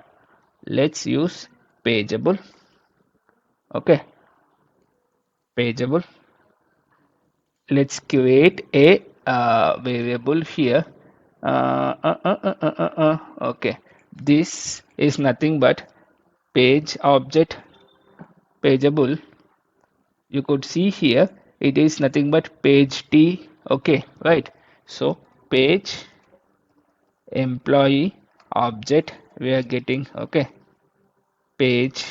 Speaker 2: let's use pageable. Okay, pageable. Let's create a variable here. Okay, this is nothing but page object pageable. You could see here it is nothing but page t. Okay, right? So page employee object we are getting, okay, page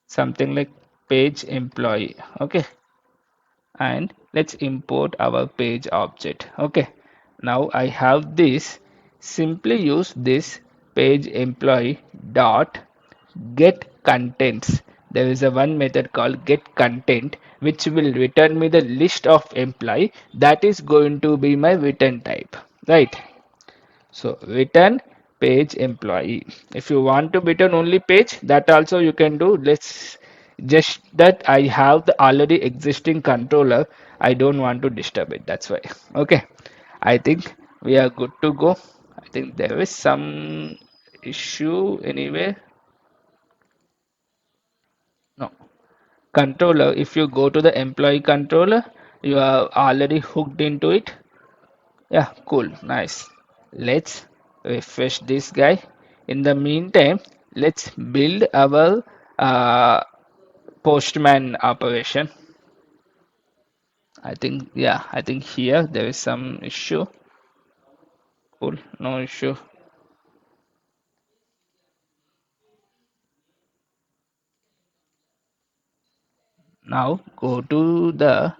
Speaker 2: something like page employee, okay, and let's import our page object. Okay, now I have this. Simply use this page employee dot get contents. There is a one method called get content which will return me the list of employee. That is going to be my return type, right? So return page employee. If you want to return only page, that also you can do. Let's just that I have the already existing controller. I don't want to disturb it. That's why. Okay. I think we are good to go. I think there is some issue anyway. No. Controller, if you go to the employee controller, you are already hooked into it. Yeah, cool, nice. Let's refresh this guy. In the meantime, let's build our postman operation. I think, yeah, I think here there is some issue. Cool, no issue. Now go to the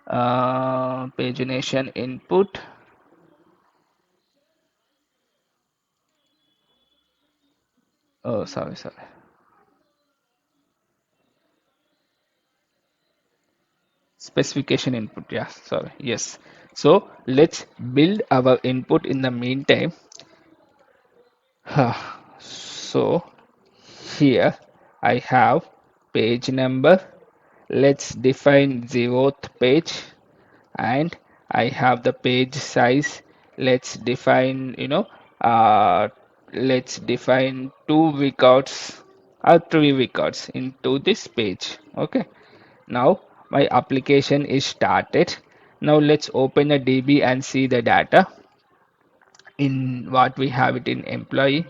Speaker 2: pagination input. Oh, sorry, sorry. Specification input, yeah, sorry, yes. So let's build our input in the meantime. So here I have page number. Let's define 0th page, and I have the page size. Let's define, let's define two records or three records into this page. Okay. Now my application is started. Now let's open a DB and see the data in what we have it in employee.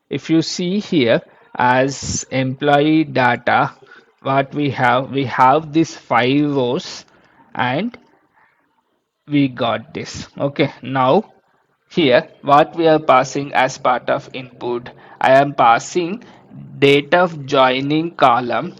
Speaker 2: If you see here as employee data, what we have these five rows, and we got this. Okay, now here what we are passing as part of input, I am passing date of joining column,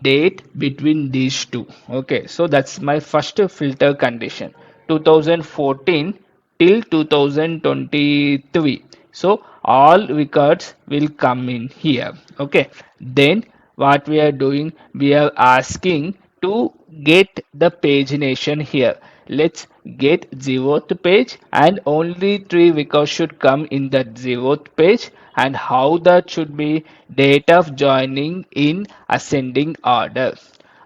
Speaker 2: date between these two. Okay, so that's my first filter condition, 2014 till 2023. So all records will come in here. Okay, then what we are doing, we are asking to get the pagination here. Let's get 0th page, and only three records should come in that 0th page, and how that should be date of joining in ascending order,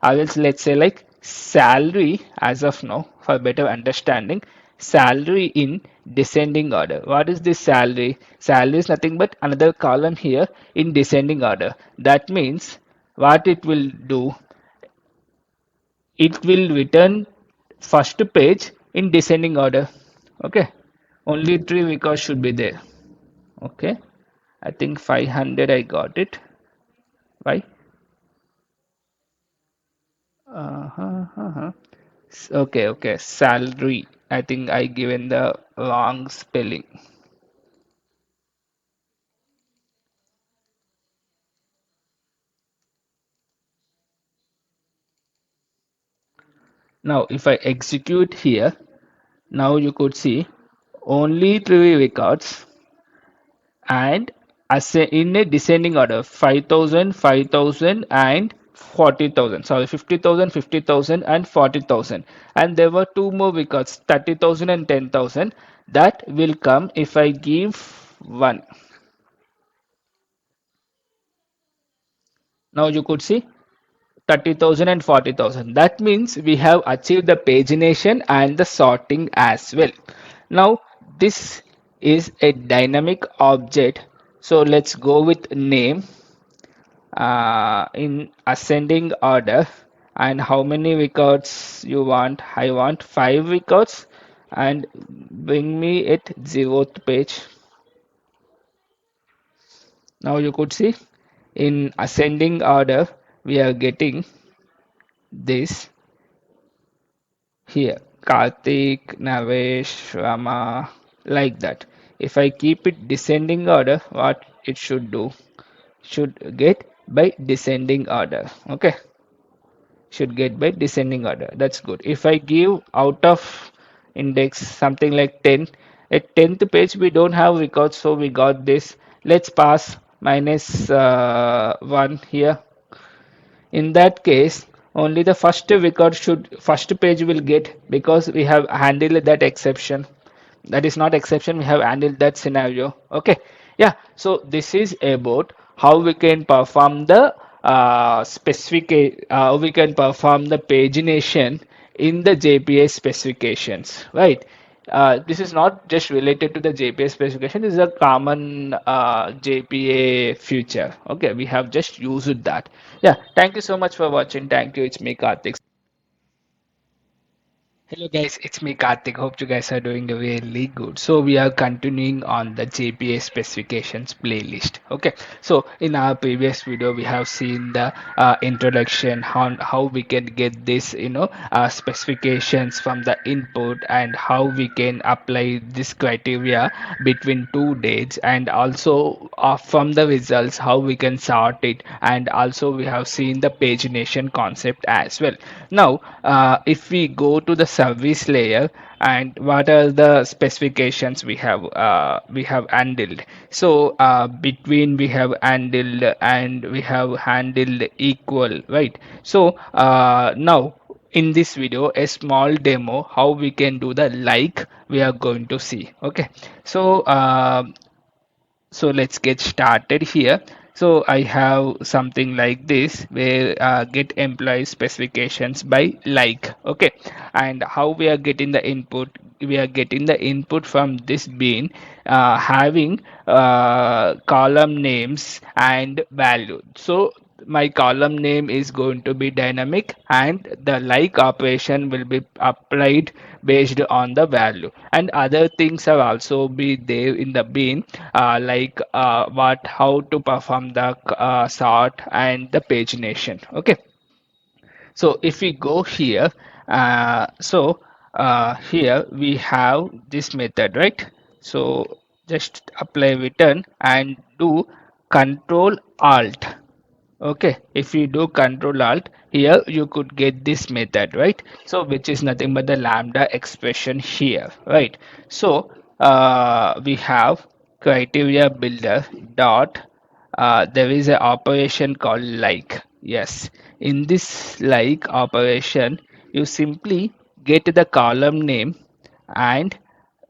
Speaker 2: or else let's say like salary as of now for better understanding, salary in descending order. What is this salary? Salary is nothing but another column here in descending order. That means what it will do, it will return first page in descending order. Okay, only three records should be there. Okay, I think 500 I got it. Why? Uh-huh. Okay, okay, salary. I think I given the wrong spelling. Now if I execute here, now you could see only three records and in a descending order 5,000, 5,000, and 40,000. Sorry, 50,000, 50,000, and 40,000. And there were two more records 30,000 and 10,000 that will come if I give one. Now you could see 30,000 and 40,000. That means we have achieved the pagination and the sorting as well. Now this is a dynamic object. So let's go with name in ascending order. And how many records you want? I want 5 records, and bring me at 0th page. Now you could see in ascending order we are getting this here Karthik, Navesh, Rama, like that. If I keep it descending order, what it should do? Should get by descending order. Okay, should get by descending order. That's good. If I give out of index something like 10, at 10th page we don't have records, so we got this. Let's pass minus 1 here. In that case, only the first page will get, because we have handled that exception. That is not exception, we have handled that scenario. Okay, yeah. So this is about how we can perform the we can perform the pagination in the JPA specifications, right? This is not just related to the JPA specification. This is a common JPA feature. Okay, we have just used that. Yeah, thank you so much for watching. Thank you. It's me, Karthik. Hello guys, it's me Karthik. Hope you guys are doing really good. So we are continuing on the JPA specifications playlist. Okay, so in our previous video we have seen the introduction on how we can get this, specifications from the input, and how we can apply this criteria between two dates, and also from the results how we can sort it, and also we have seen the pagination concept as well. Now if we go to the service layer, and what are the specifications we have handled. So between we have handled, and we have handled equal, right? So now in this video a small demo how we can do the like we are going to see. Okay, so so let's get started here. So I have something like this where get employee specifications by like. Okay, and how we are getting the input? We are getting the input from this bin having column names and value. So my column name is going to be dynamic, and the like operation will be applied based on the value, and other things are also be there in the bin, like what how to perform the sort and the pagination. Okay, so if we go here, here we have this method, right? So just apply return and do control alt. Okay, if you do control alt here, you could get this method, right? So which is nothing but the lambda expression here, right? So we have criteria builder dot, there is an operation called like. Yes, in this like operation you simply get the column name, and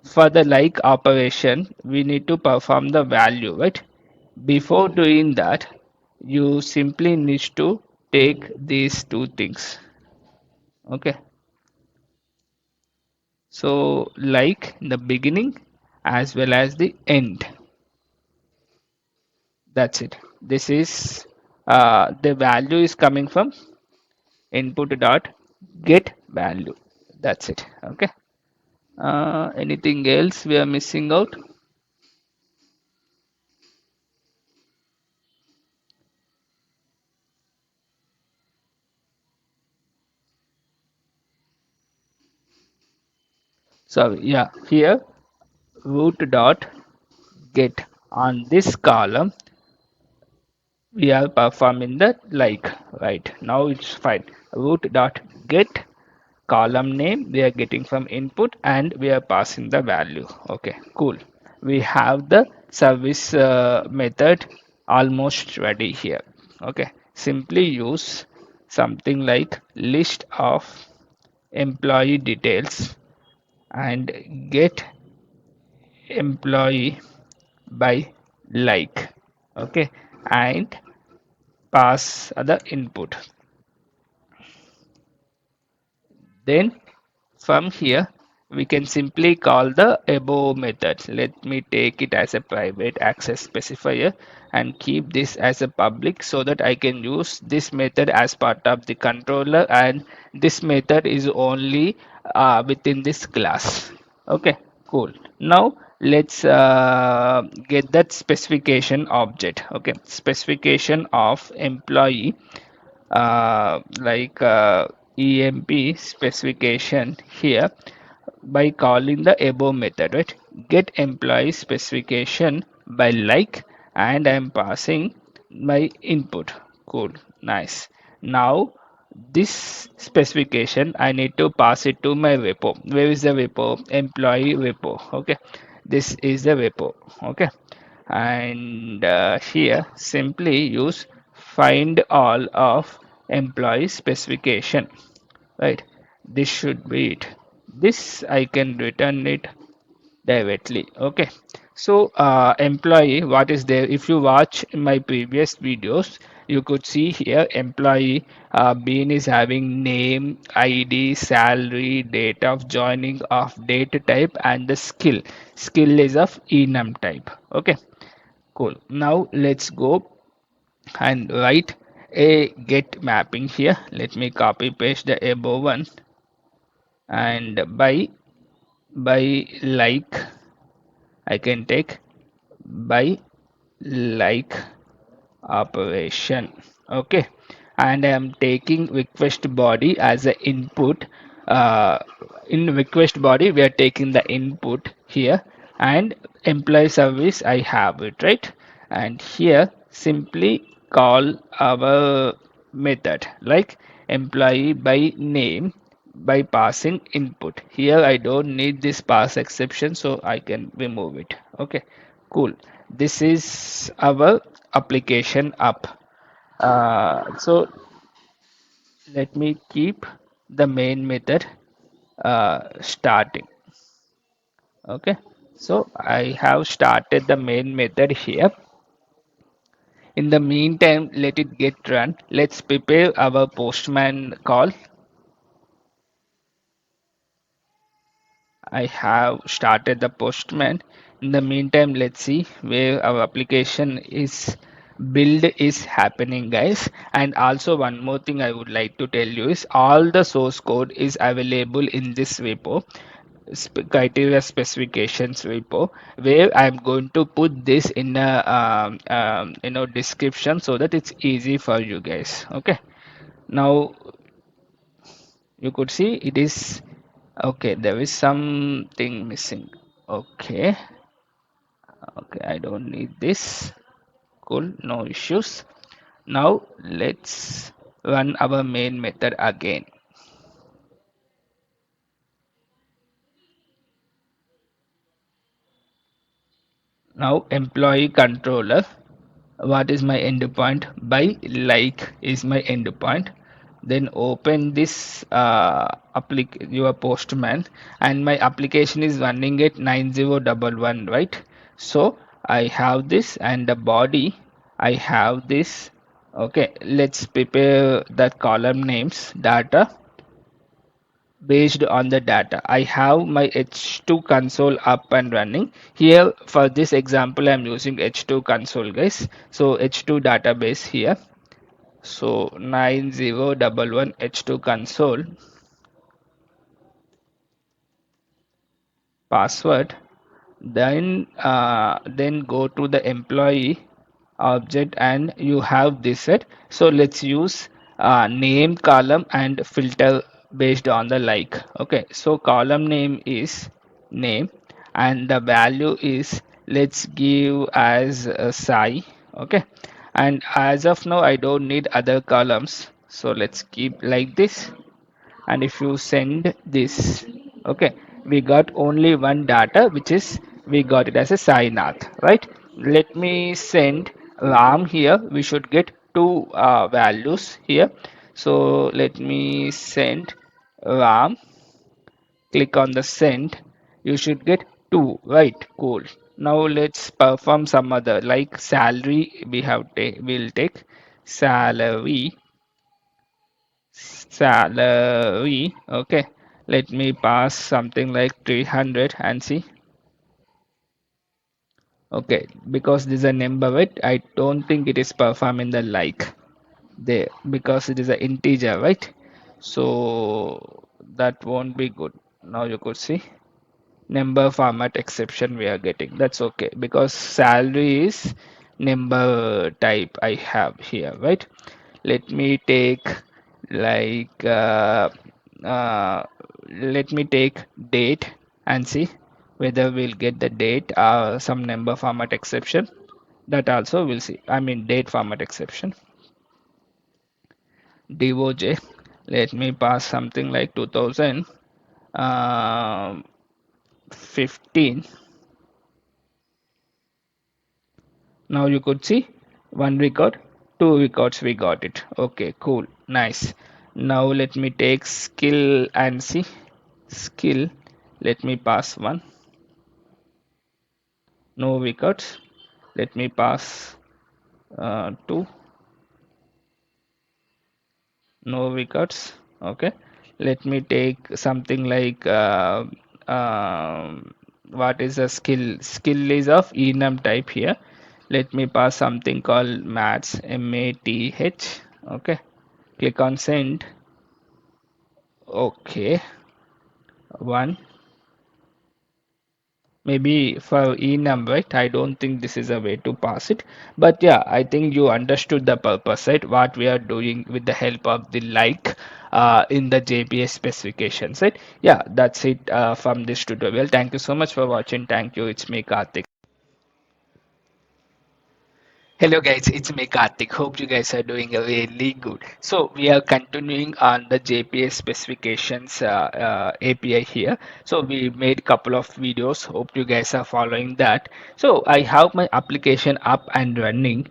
Speaker 2: for the like operation we need to perform the value, right? Before doing that, you simply need to take these two things. Okay, so like the beginning as well as the end. That's it. This is the value is coming from input dot get value. That's it. Okay, anything else we are missing out? So yeah, here root dot get, on this column we are performing the like. Right now it's fine. Root dot get column name we are getting from input, and we are passing the value. Okay, cool. We have the service method almost ready here. Okay, simply use something like list of employee details and get employee by like. Okay, and pass the input. Then from here, we can simply call the above method. Let me take it as a private access specifier and keep this as a public so that I can use this method as part of the controller, and this method is only within this class. Okay, cool. Now let's get that specification object. Okay, specification of employee like EMP specification here by calling the above method, right? Get employee specification by like, and I'm passing my input. Cool, nice. Now this specification I need to pass it to my repo. Where is the repo? Employee repo. Okay, this is the repo. Okay, and here simply use find all of employee specification, right? This should be it. This I can return it directly. Okay, so employee, what is there? If you watch my previous videos, you could see here employee bean is having name, ID, salary, date of joining, of date type, and the skill is of enum type. Okay, cool. Now let's go and write a get mapping here. Let me copy paste the above one, and by like I can take by like operation. Okay, and I am taking request body as a input. uh, in request body we are taking the input here, and employee service I have it, right? And here simply call our method like employee by name by passing input. Here I don't need this pass exception, so I can remove it. Okay, cool. This is our application up. So let me keep the main method starting. Okay, so I have started the main method here. In the meantime, let it get run. Let's prepare our postman call. I have started the postman. In the meantime, let's see where our application is build is happening, guys. And also one more thing I would like to tell you is all the source code is available in this repo, criteria specifications repo, where I'm going to put this in a description so that it's easy for you guys. Okay, now you could see it is okay. There is something missing. Okay, okay, I don't need this. Cool, no issues. Now let's run our main method again. Now employee controller, what is my endpoint? By like is my endpoint. Then open this your postman, and my application is running at 9011, right? So I have this, and the body I have this. Okay, let's prepare the column names data based on the data. I have my H2 console up and running. Here for this example I'm using H2 console, guys. So H2 database here. So 9011 H2 console password. Then go to the employee object, and you have this set. So let's use name column and filter based on the like. Okay, so column name is name, and the value is, let's give as Sai. Okay, and as of now I don't need other columns, so let's keep like this. and if you send this, okay, we got only one data, which is we got it as a Sainath, right? Let me send Ram here. We should get two values here. So let me send Ram. Click on the send. You should get two, right? Cool. Now let's perform some other, like salary. We'll take salary, salary. Okay, let me pass something like 300 and see. Okay, because this is a number, right? I don't think it is performing the like there because it is an integer, right? So that won't be good. Now you could see number format exception we are getting. That's okay because salary is number type I have here, right? Let me take like uh, let me take date and see whether we'll get the date some number format exception. That also we'll see. I mean date format exception. Doj, let me pass something like 2015. Now you could see one record, two records, we got it. Okay, cool, nice. Now let me take skill and see. Skill, let me pass one, no records. Let me pass two, no records. Okay, let me take something like what is a skill? Skill is of enum type here. Let me pass something called maths, math. Okay, click on send. Okay, one, maybe for enum, right? I don't think this is a way to pass it, but yeah, I think you understood the purpose, right? What we are doing with the help of the like in the JPS specifications, right? Yeah, that's it from this tutorial. Thank you so much for watching. Thank you. It's me, Karthik. Hello guys, it's me Karthik. Hope you guys are doing really good. So we are continuing on the JPS specifications API here. So we made couple of videos. Hope you guys are following that. So I have my application up and running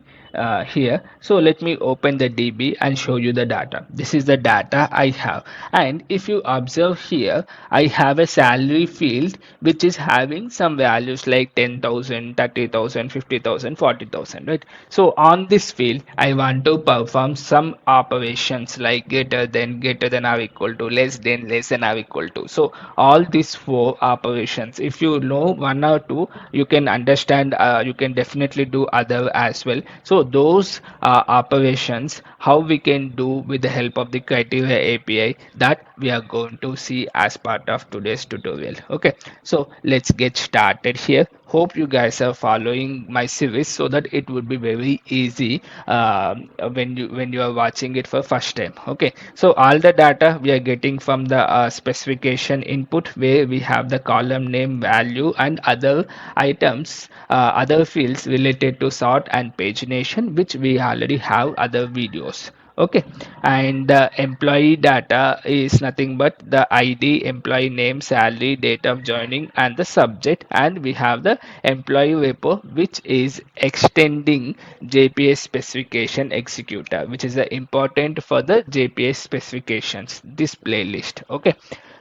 Speaker 2: here. So let me open the DB and show you the data. This is the data I have, and if you observe here, I have a salary field which is having some values like 10,000, 30,000, 50,000, 40,000, right? So on this field I want to perform some operations like greater than or equal to, less than or equal to. So all these four operations, if you know one or two, you can understand, you can definitely do other as well. So those operations, how we can do with the help of the criteria API, that we are going to see as part of today's tutorial. Okay, so let's get started here. Hope you guys are following my series so that it would be very easy when you are watching it for first time. Okay, so all the data we are getting from the specification input, where we have the column name, value, and other items, other fields related to sort and pagination, which we already have other videos. Okay, and the employee data is nothing but the ID, employee name, salary, date of joining, and the subject. And we have the employee repo, which is extending JPS specification executor, which is important for the JPS specifications, this playlist. Okay,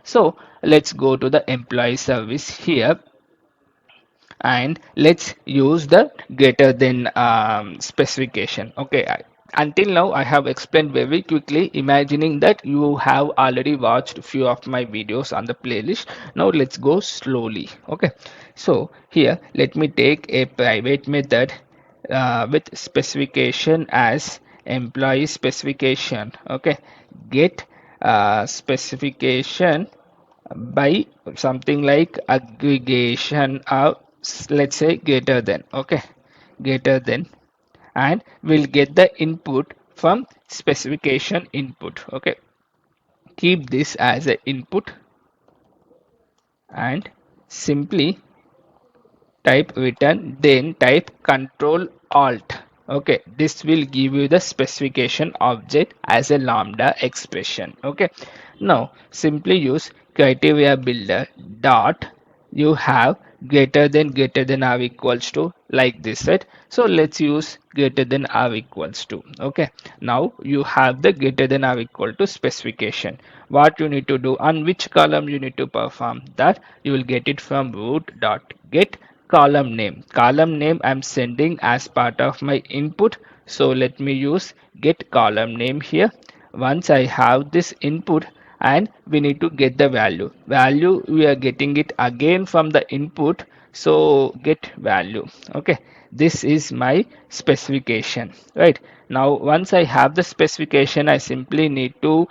Speaker 2: so let's go to the employee service here, and let's use the greater than specification. Okay, until now I have explained very quickly, imagining that you have already watched few of my videos on the playlist. Now let's go slowly. Okay, so here let me take a private method with specification as employee specification. Okay, get specification by something like aggregation of, let's say, greater than. Okay, greater than, and we'll get the input from specification input. Okay, keep this as an input and simply type return, then type control alt. Okay, this will give you the specification object as a lambda expression. Okay, now simply use criteria builder dot you have greater than or equals to like this, right? So let's use greater than or equals to. Okay, now you have the greater than or equal to specification. What you need to do, on which column you need to perform that, you will get it from root dot get column name I'm sending as part of my input. So let me use get column name here. Once I have this input, and we need to get the value we are getting it again from the input, so get value. Okay, this is my specification, right? Now once I have the specification, I simply need to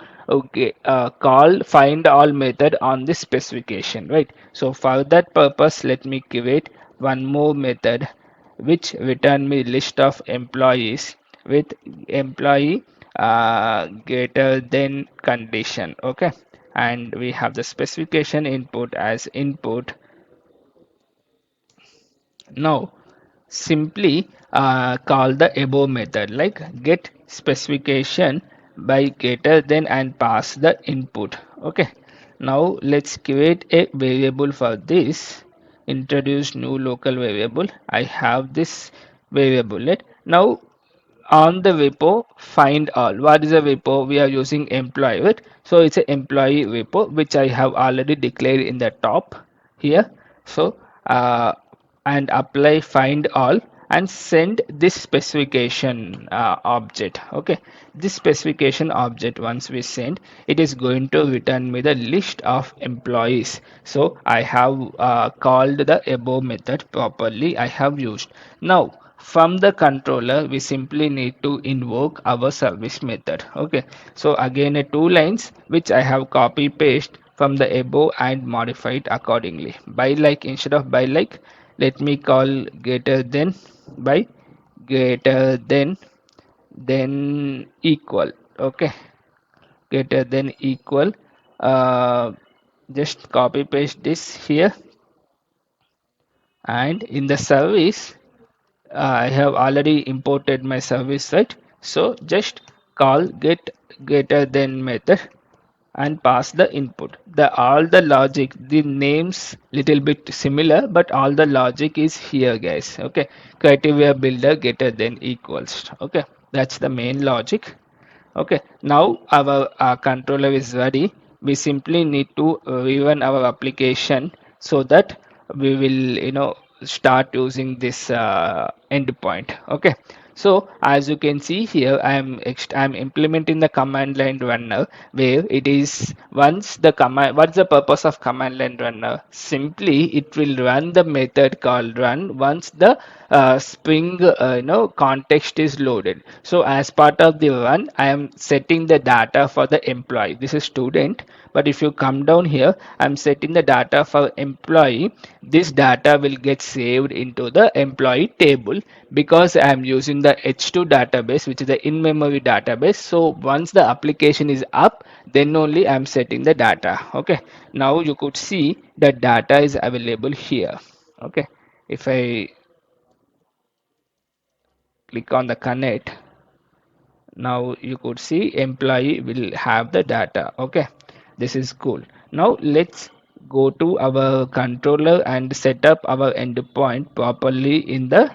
Speaker 2: call find all method on this specification, right? So for that purpose, let me create one more method which return me list of employees with employee greater than condition. Okay, and we have the specification input as input. Now simply call the above method like get specification by greater than and pass the input. Okay, now let's create a variable for this. Introduce new local variable. I have this variable, right? Now on the repo find all. What is a repo? We are using employee, right? So it's an employee repo which I have already declared in the top here. So and apply find all and send this specification object. Okay, this specification object, once we send, it is going to return me the list of employees. So I have called the above method properly, I have used. Now from the controller we simply need to invoke our service method. Okay, so again a two lines which I have copy paste from the above and modified accordingly. By like, instead of by like, let me call greater than by greater than equal. Okay, greater than equal. uh, just copy paste this here, and in the service I have already imported my service, right? So just call get greater than method and pass the input. The all the logic, the names little bit similar, but all the logic is here, guys. Okay, criteria builder greater than equals. Okay, that's the main logic. Okay, now our controller is ready. We simply need to rerun our application so that we will, start using this endpoint. Okay, so as you can see here, I'm implementing the command line runner, where it is once the command. What's the purpose of command line runner? Simply it will run the method called run once the Spring context is loaded. So as part of the run, I am setting the data for the employee. This is student, but if you come down here, I'm setting the data for employee. This data will get saved into the employee table because I am using the H2 database, which is the in-memory database. So once the application is up, then only I'm setting the data. Okay, now you could see the data is available here. Okay, if I click on the connect, now you could see employee will have the data. Okay, this is cool. Now let's go to our controller and set up our endpoint properly in the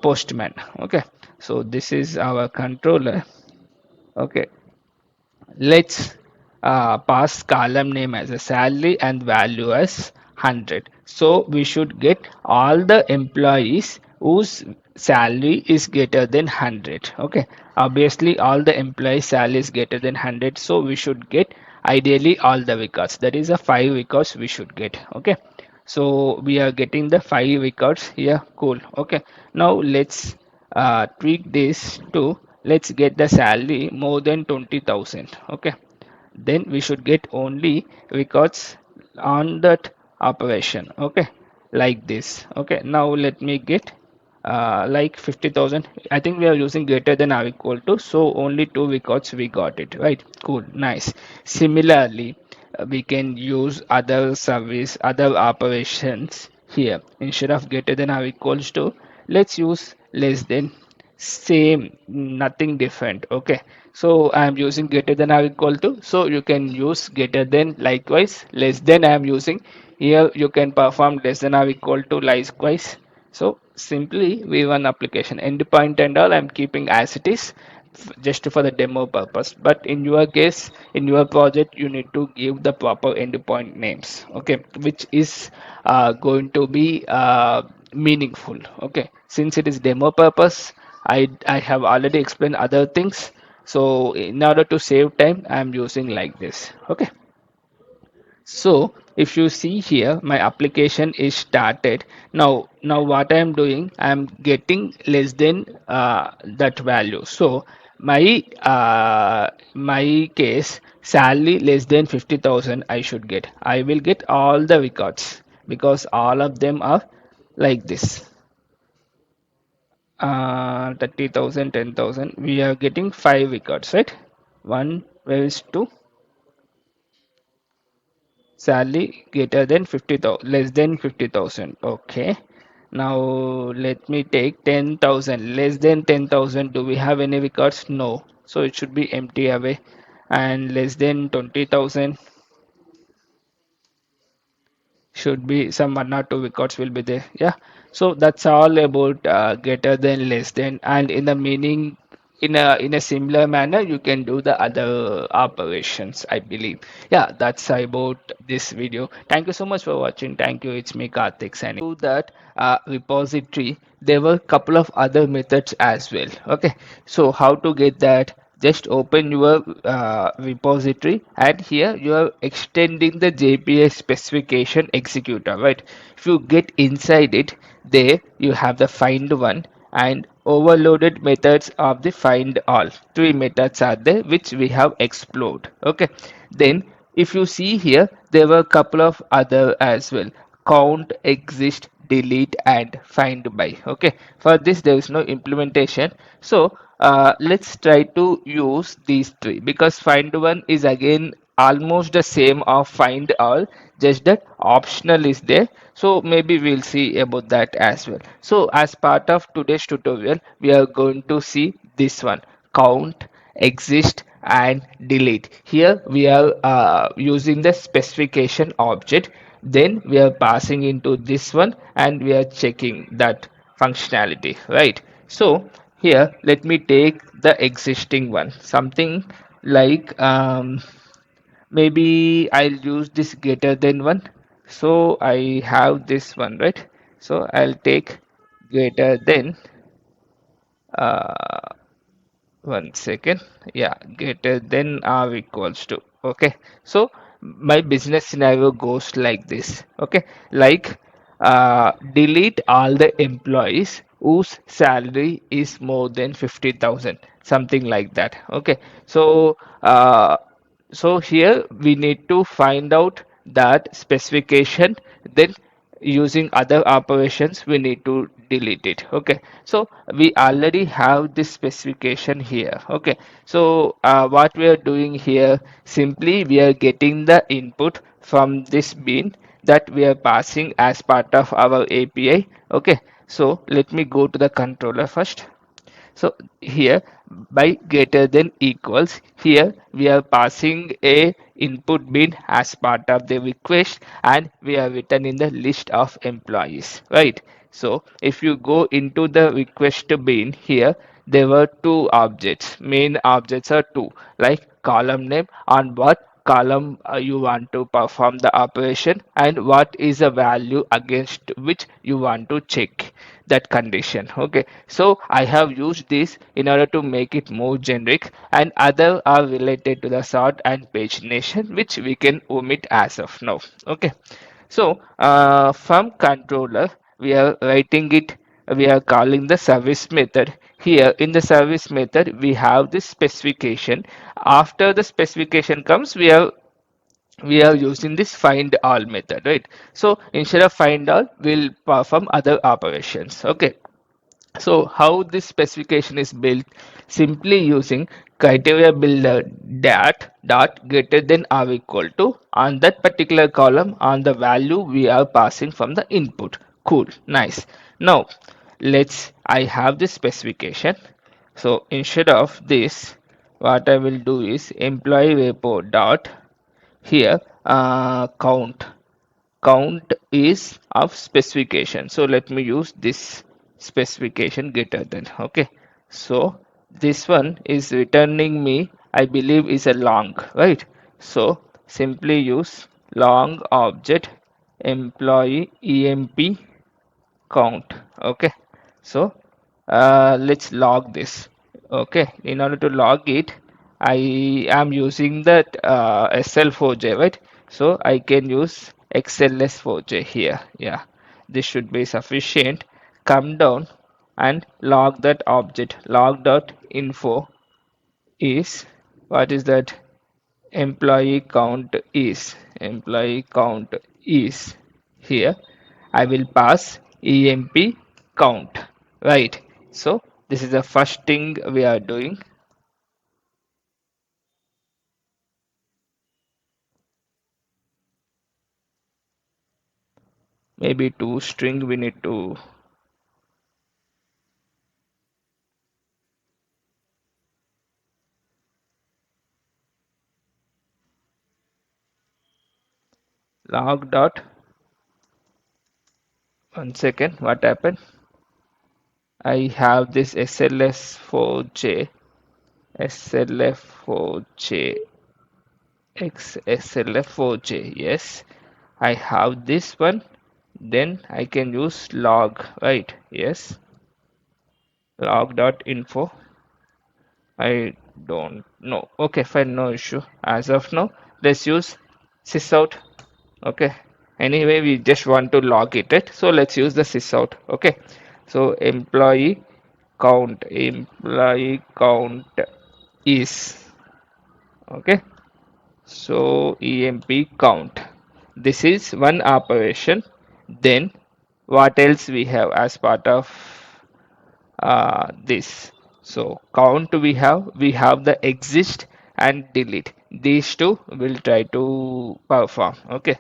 Speaker 2: postman. Okay, so this is our controller. Okay, let's pass column name as a salary and value as 100. So we should get all the employees whose salary is greater than 100. Okay, obviously all the employees salary is greater than 100, so we should get ideally all the records. That is a 5 records we should get. Okay, so we are getting the 5 records here. Cool. Okay, now let's tweak this to, let's get the salary more than 20,000. Okay, then we should get only records on that operation. Okay, like this. Okay, now let me get like 50,000. I think we are using greater than or equal to, so only two records we got it, right? Cool, nice. Similarly, we can use other service, other operations here. Instead of greater than or equals to, let's use less than. same, nothing different. Okay, so I am using greater than or equal to, so you can use greater than. Likewise, less than I am using here, you can perform less than or equal to likewise. So simply we run application endpoint and all I'm keeping as it is, just for the demo purpose. But in your case, in your project, you need to give the proper endpoint names, okay, which is going to be meaningful. Okay, since it is demo purpose, I have already explained other things. So in order to save time, I'm using like this. Okay. So if you see here, my application is started. Now what I am doing, I am getting less than that value. So my case, salary less than 50,000 I should get. I will get all the records because all of them are like this. 30,000, 10,000. We are getting five records, right? One, where is two? Salary greater than 50,000, less than 50,000. Okay. Now let me take 10,000, less than 10,000. Do we have any records? No. So it should be empty away. And less than 20,000, should be some one or two records will be there. Yeah, so that's all about greater than, less than, and in the meaning, in a similar manner you can do the other operations, I believe. Yeah, that's about this video. Thank you so much for watching. Thank you. It's me, Karthik, signing to that repository. There were a couple of other methods as well. Okay, so how to get that? Just open your repository, and here you are extending the JPA specification executor, right? If you get inside it, there you have the find one and overloaded methods of the find all. Three methods are there which we have explored. Okay, then if you see here, there were a couple of other as well: count, exist, delete, and find by. Okay, for this there is no implementation. So let's try to use these three, because find one is again almost the same of find all, just that optional is there. So maybe we'll see about that as well. So as part of today's tutorial, we are going to see this one: count, exist, and delete. Here we are using the specification object, then we are passing into this one and we are checking that functionality, right? So here let me take the existing one, something like maybe I'll use this greater than one. So I have this one, right? So I'll take greater than uh, 1 second. Yeah, greater than or equals to. Okay. So my business scenario goes like this. Okay. Like delete all the employees whose salary is more than 50,000. Something like that. Okay. So here we need to find out that specification, then using other operations we need to delete it. Okay, so we already have this specification here. Okay, so what we are doing here, simply we are getting the input from this bin that we are passing as part of our API. Okay, so let me go to the controller first. So here, by greater than equals, here we are passing a input bin as part of the request, and we are written in the list of employees, right? So if you go into the request bin here, there were two objects. Main objects are two, like column name, on what column you want to perform the operation, and what is the value against which you want to check that condition. Okay, so I have used this in order to make it more generic, and other are related to the sort and pagination, which we can omit as of now. Okay, so from controller we are writing it, we are calling the service method. Here in the service method we have this specification. After the specification comes, we are using this find all method, right? So instead of find all, we'll perform other operations. Okay, so how this specification is built? Simply using criteria builder dot greater than or equal to on that particular column on the value we are passing from the input. Cool, nice. Now I have this specification. So instead of this, what I will do is employee repo dot here count is of specification. So let me use this specification greater than. Okay, so this one is returning me, I believe, is a long, right? So simply use long object employee emp count. Okay, so let's log this. Okay, in order to log it, I am using that SL4J, right? So I can use XLS4J here. Yeah, this should be sufficient. Come down and log that object. Log.info is, what is that? Employee count is here. I will pass emp count, right? So this is the first thing we are doing. Maybe to string we need to log dot. One second, what happened? I have this SLS4J, SLF4J, XSLF4J. Yes, I have this one. Then I can use log, right? Yes, log.info. I don't know. Okay, fine, no issue. As of now, let's use sysout. Okay. Anyway, we just want to log it, right? So let's use the sysout. Okay. So employee count is, okay. So emp count. This is one operation. Then what else we have as part of this? So count we have the exist and delete. These two will try to perform. Okay.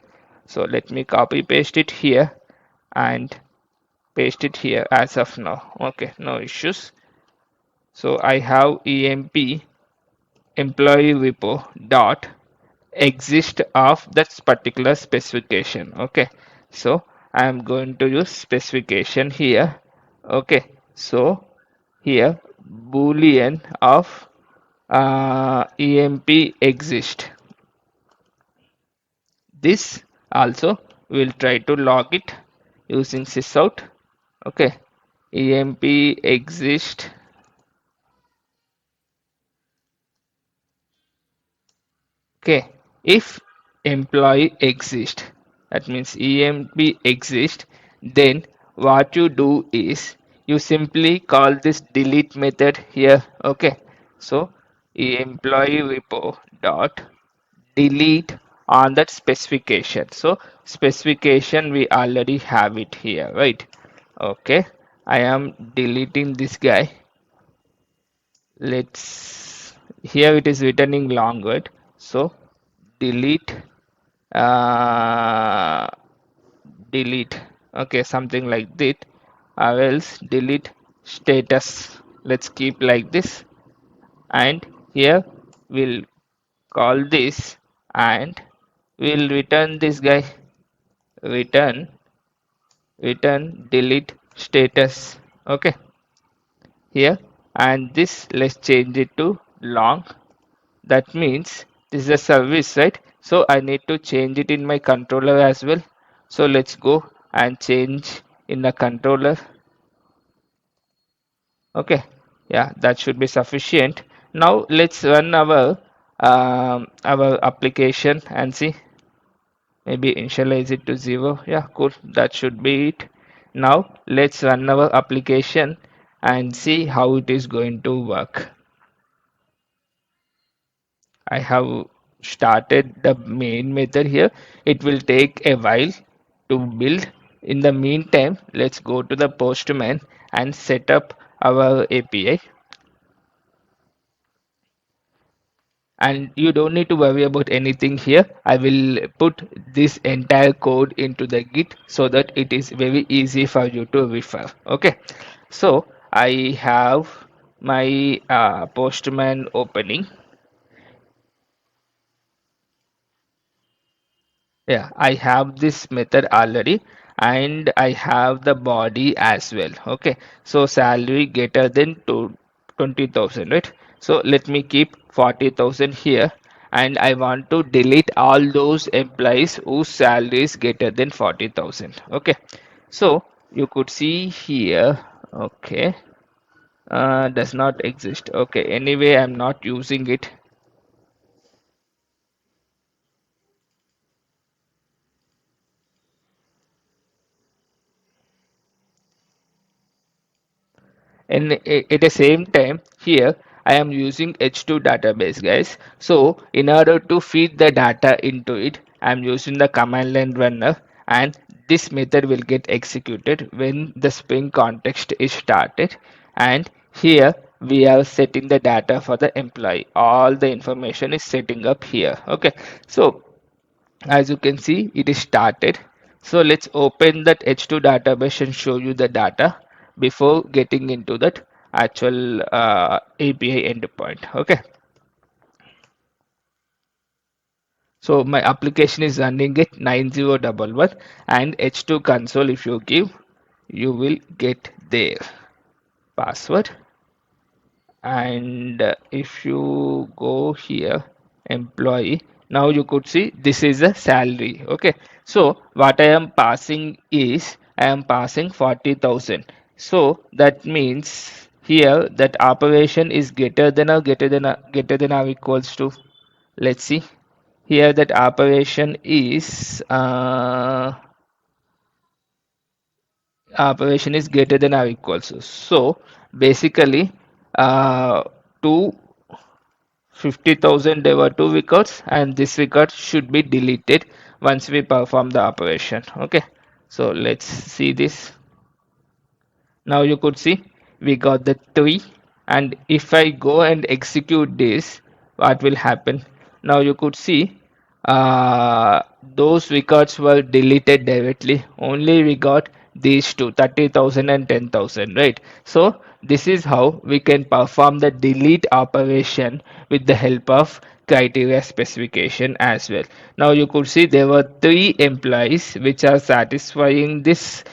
Speaker 2: So let me copy paste it here and paste it here as of now. Okay, no issues. So I have emp employee repo dot exist of that particular specification. Okay, so I am going to use specification here. Okay, so here boolean of emp exist. This also will try to log it using sysout. Okay, emp exist. Okay, if employee exist, that means emp exist, then what you do is you simply call this delete method here. Okay, so employee repo dot delete on that specification. So specification we already have it here, right? Okay, I am deleting this guy. Let's, here it is returning long word, so delete uh, delete, okay, something like that, or else delete status. Let's keep like this, and here we'll call this, and we'll return this guy, return delete status. Okay, here, and this let's change it to long. That means this is a service, right? So I need to change it in my controller as well. So let's go and change in the controller. Okay, yeah, that should be sufficient. Now let's run our application and see. Maybe initialize it to 0. Yeah, cool. That should be it. Now let's run our application and see how it is going to work. I have started the main method here. It will take a while to build. In the meantime, let's go to the Postman and set up our API. and you don't need to worry about anything here. I will put this entire code into the git so that it is very easy for you to refer. Okay, so I have my postman opening. Yeah, I have this method already, and I have the body as well. Okay, so salary greater than 20,000, right? So let me keep 40,000 here, and I want to delete all those employees whose salary is greater than 40,000. Okay, so you could see here. Okay, does not exist. Okay, anyway, I'm not using it. And at the same time here I am using h2 database, guys. So in order to feed the data into it, I'm using the command line runner, and this method will get executed when the spring context is started. And here we are setting the data for the employee. All the information is setting up here. Okay, so as you can see, it is started. So let's open that h2 database and show you the data before getting into that actual API endpoint. Okay, so my application is running at 9011, and h2 console, if you give, you will get there password. And if you go here, employee, now you could see this is a salary. Okay, so what I am passing is I am passing 40,000. So that means here that operation is greater than or equals to, let's see here, that operation is greater than or equals to. So basically, to 50,000 there were two records, and this record should be deleted once we perform the operation. Okay, so let's see this. Now you could see we got the 3, and if I go and execute this, what will happen? Now you could see those records were deleted directly. Only we got these two, 30,000 and 10,000, right? So this is how we can perform the delete operation with the help of criteria specification as well. Now you could see there were 3 employees which are satisfying this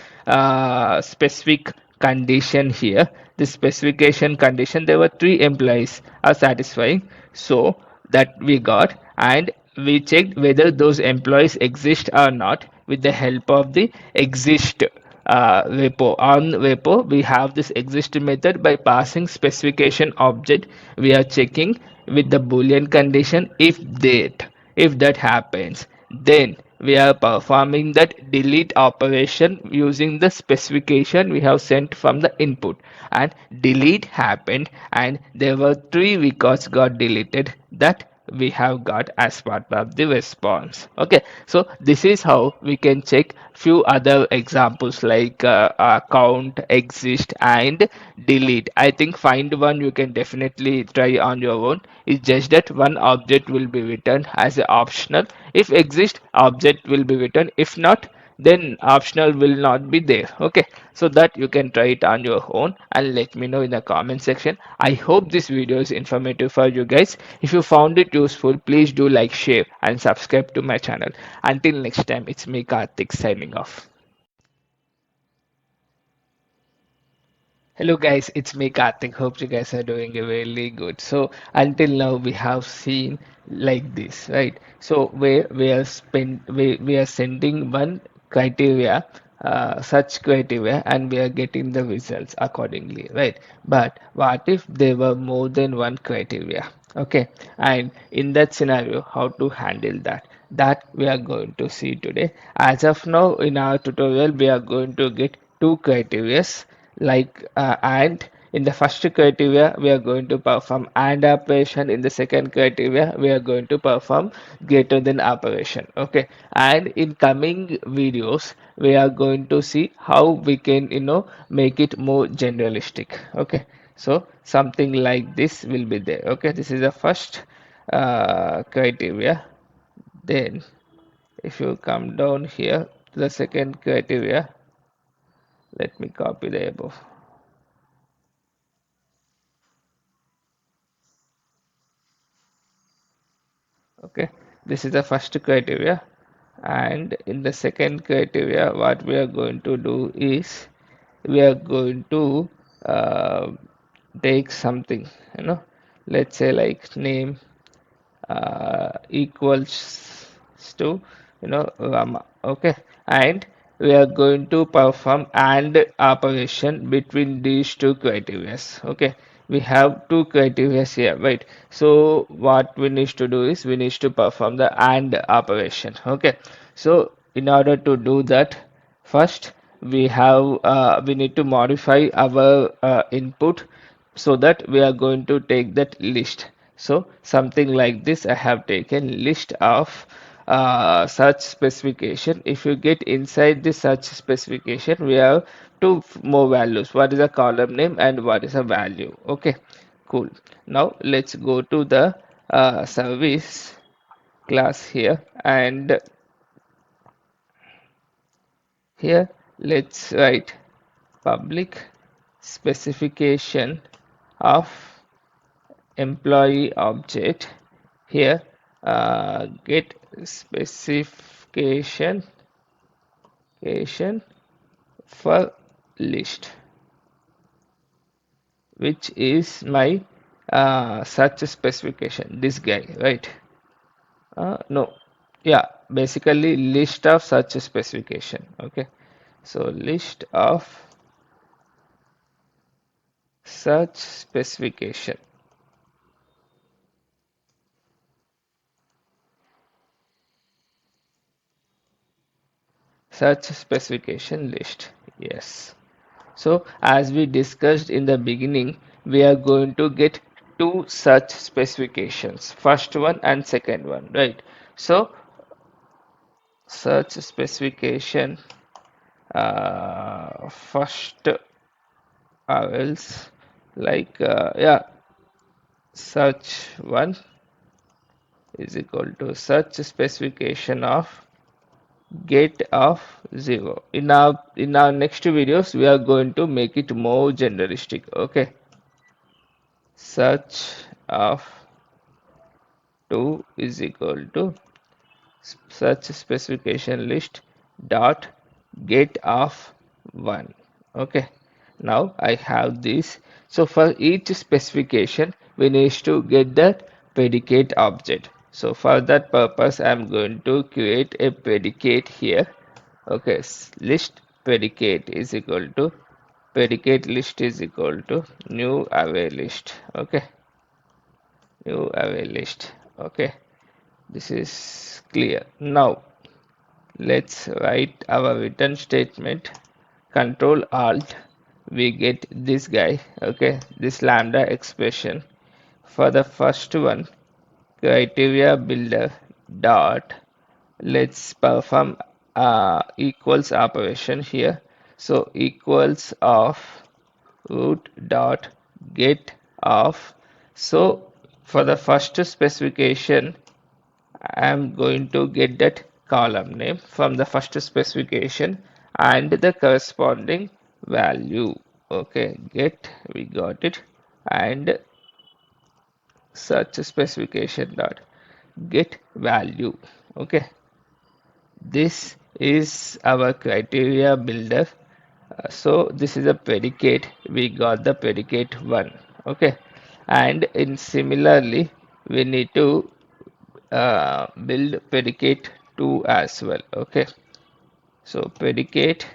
Speaker 2: specific condition here. This specification condition, there were 3 employees are satisfying, so that we got, and we checked whether those employees exist or not with the help of the exist repo. On repo we have this exist method. By passing specification object, we are checking with the boolean condition. If that happens, then we are performing that delete operation using the specification we have sent from the input. And delete happened, and there were 3 records got deleted that we have got as part of the response. Okay, so this is how we can check few other examples like count, exist, and delete. I think find one you can definitely try on your own. It's just that one object will be written as an optional. If exist, object will be written. If not, then optional will not be there. Okay, so that you can try it on your own and let me know in the comment section. I hope this video is informative for you guys. If you found it useful, please do like, share, and subscribe to my channel. Until next time, it's me, Karthik, signing off. Hello guys, it's me Karthik. Hope you guys are doing really good. So until now we have seen like this, right? So we are sending one criteria, such criteria, and we are getting the results accordingly, right? But what if there were more than one criteria? Okay, and in that scenario, how to handle that? That we are going to see today. As of now, in our tutorial, we are going to get two criterias, like and in the first criteria we are going to perform and operation. In the second criteria we are going to perform greater than operation. Okay, and in coming videos we are going to see how we can make it more generalistic. Okay, so something like this will be there. Okay, this is the first criteria. Then if you come down here to the second criteria, let me copy the above. Okay, this is the first criteria, and in the second criteria what we are going to do is we are going to uh, take something, let's say like name equals to Rama. Okay, and we are going to perform AND operation between these two criteria. Okay, we have two criteria here, right? So what we need to do is we need to perform the AND operation. Okay, so in order to do that, first we need to modify our input so that we are going to take that list. So something like this, I have taken list of such specification. If you get inside the search specification, we have two more values. What is a column name and what is a value? Okay, cool. Now let's go to the service class here, and here let's write public specification of employee object. Here get specification for list, which is my search specification, this guy, right? No, yeah, basically list of such specification. Okay, so list of such specification, such specification list. Yes. So as we discussed in the beginning, we are going to get two such specifications, first one and second one, right? So such specification first, or else like yeah, such one is equal to such specification of get of 0. In our next videos we are going to make it more generalistic. Okay, such of 2 is equal to such specification list dot get of 1. Okay, now I have this. So for each specification we need to get that predicate object. So for that purpose I am going to create a predicate here. Okay, list predicate is equal to predicate list is equal to new array list. Okay, new array list. Okay, this is clear. Now let's write our return statement. Control Alt, we get this guy. Okay, this lambda expression. For the first one, criteria builder dot, let's perform equals operation here. So equals of root dot get of. So for the first specification I'm going to get that column name from the first specification and the corresponding value. Okay, get, we got it, and search specification dot get value. Okay, this is our criteria builder. So this is a predicate, we got the predicate 1. Okay, and in similarly we need to build predicate 2 as well. Okay, so predicate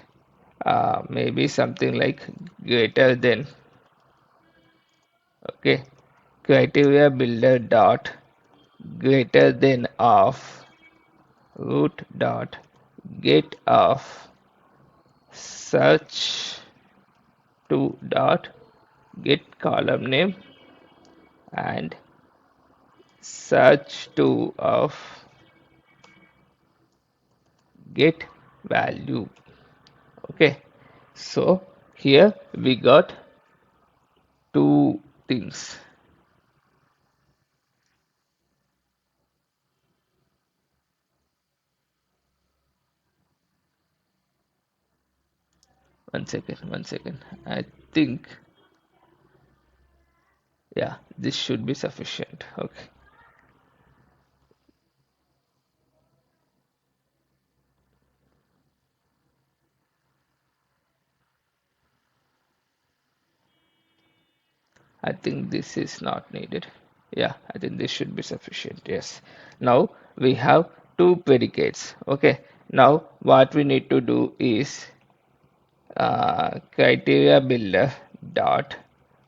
Speaker 2: maybe something like greater than. Okay, criteria builder dot greater than of root dot get of search 2 dot get column name and search 2 of get value. Okay, so here we got two things. One second. I think, yeah, this should be sufficient. Okay. I think this is not needed. Yeah, I think this should be sufficient. Yes. Now we have two predicates. Okay. Now what we need to do is criteria builder dot,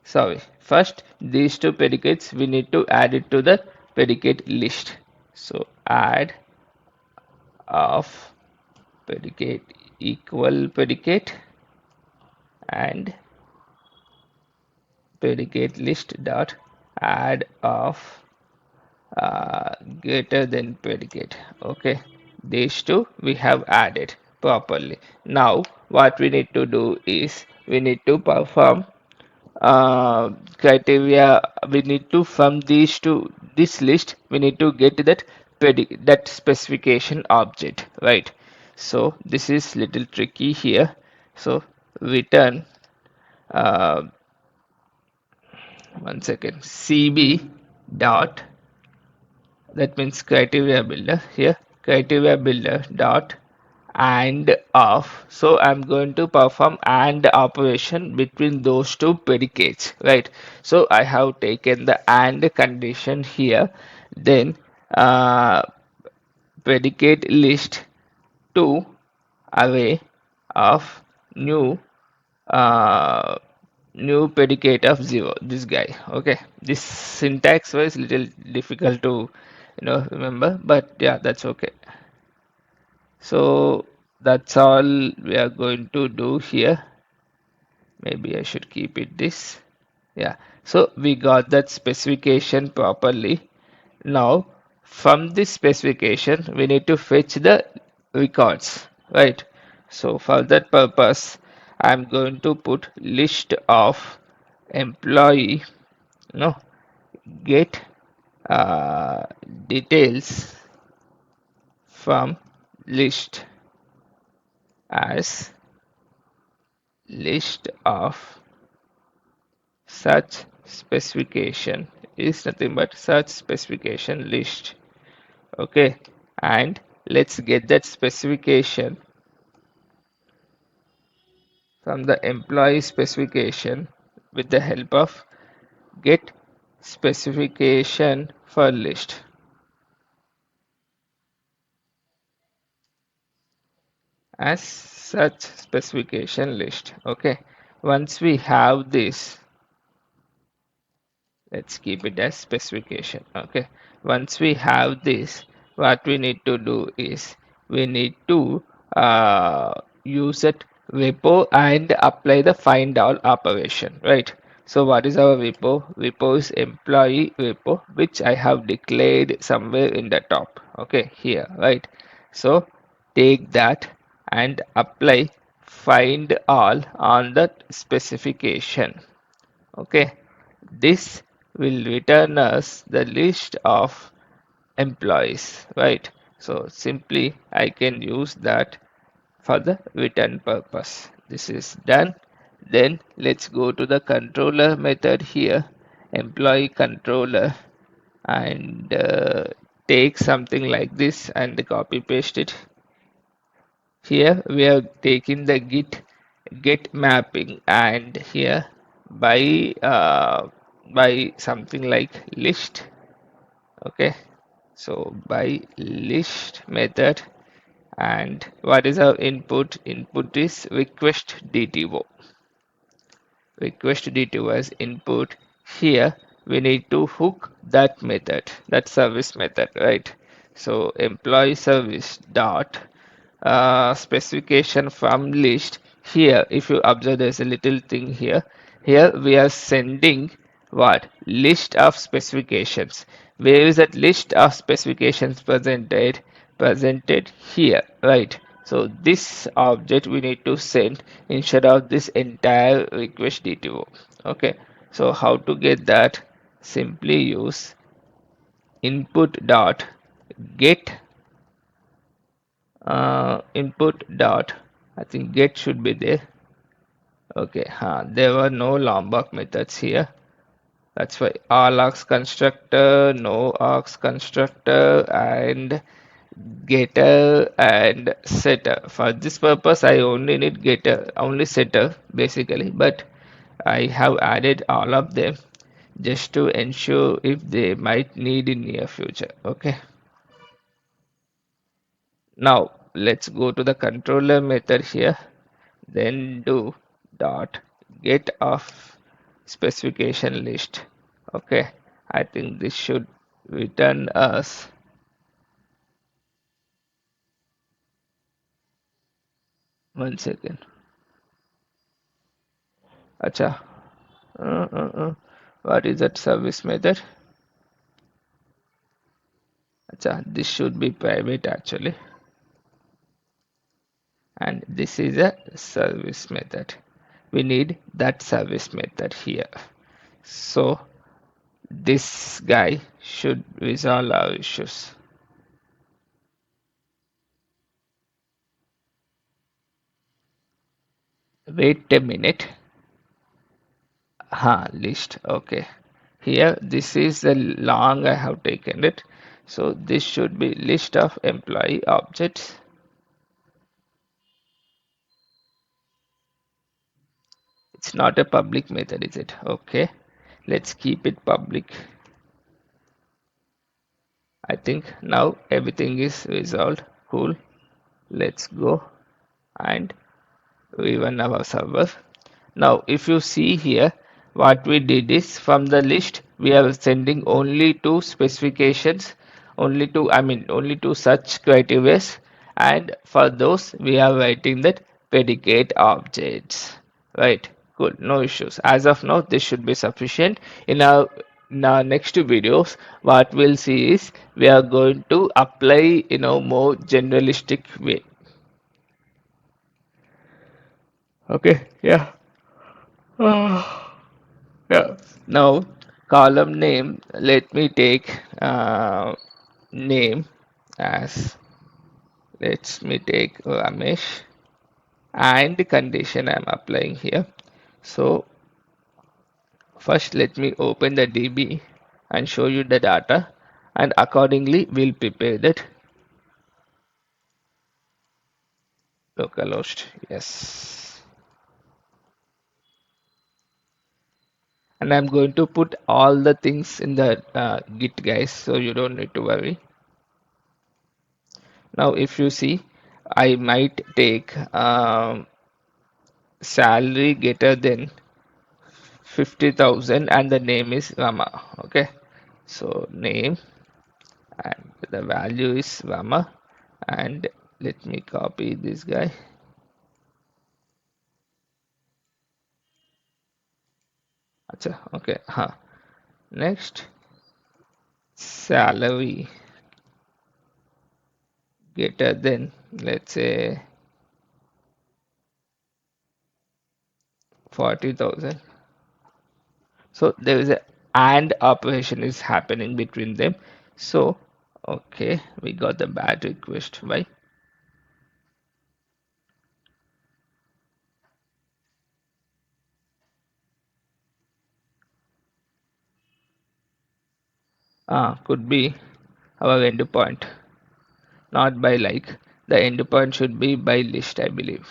Speaker 2: sorry, first these two predicates we need to add it to the predicate list. So add of predicate equal predicate and predicate list dot add of greater than predicate. Okay, these two we have added properly. Now what we need to do is we need to perform criteria. We need to, from these two, this list we need to get that that specification object, right? So this is little tricky here. So return, uh, one second, cb dot, that means criteria builder here, criteria builder dot and of. So I'm going to perform and operation between those two predicates, right? So I have taken the and condition here, then uh, predicate list to array of new uh, new predicate of 0, this guy. Okay, this syntax was little difficult to remember, but yeah, that's okay. So that's all we are going to do here. Maybe I should keep it this. Yeah, so we got that specification properly. Now from this specification we need to fetch the records, right? So for that purpose I'm going to put list of employee, no, get uh, details from list as list of such specification is nothing but such specification list. Okay, and let's get that specification from the employee specification with the help of get specification for list as such specification list. Okay, once we have this, let's keep it as specification. Okay, once we have this, what we need to do is we need to use that repo and apply the find all operation, right? So what is our repo? Repo is employee repo, which I have declared somewhere in the top, okay, here, right? So take that and apply find all on that specification. Okay, this will return us the list of employees, right? So simply I can use that for the return purpose. This is done. Then let's go to the controller method here, employee controller, and take something like this and copy paste it. Here we are taking the get mapping, and here by something like list. Okay, so by list method, and what is our input? Input is request dto. Request dto as input. Here we need to hook that method, that service method, right? So employee service dot specification from list. Here if you observe, there's a little thing here. Here we are sending what? List of specifications. Where is that list of specifications presented? Presented here, right? So this object we need to send instead of this entire request dto. Okay, so how to get that? Simply use input dot get input dot, I think get should be there, Okay, there were no Lombok methods here. That's why all args constructor, no args constructor, and getter and setter. For this purpose, I only need getter, only setter basically, but I have added all of them just to ensure if they might need in near future. Okay. Now let's go to the controller method here. Then do dot get of specification list. Okay. I think this should return us 1 second. Acha. Uh, uh, uh. What is that service method? Acha, this should be private actually. And this is a service method. We need that service method here. So this guy should resolve our issues. Wait a minute. List. Okay. Here, this is the long I have taken it. So this should be list of employee objects. It's not a public method, is it? Okay. Let's keep it public. I think now everything is resolved. Cool. Let's go and rerun our server. Now, if you see here, what we did is from the list, we are sending only two specifications, only two such criteria, and for those, we are writing that predicate objects. Right? Good, no issues. As of now, this should be sufficient. In our next two videos, what we'll see is we are going to apply, more generalistic way. Okay, yeah. Yeah. Now, column name, let me take name as, let me take Ramesh, and the condition I'm applying here. So, first let me open the DB and show you the data, and accordingly we'll prepare that localhost. Yes. And I'm going to put all the things in the Git, guys, so you don't need to worry. Now, if you see, I might take salary greater than 50,000 and the name is Rama. Okay, so name and the value is Rama, and let me copy this guy. Acha, okay, next, salary greater than, let's say, 40,000. So there is a and operation is happening between them. So okay, we got the bad request. Why? Could be our endpoint, not by like. The endpoint should be by list, I believe.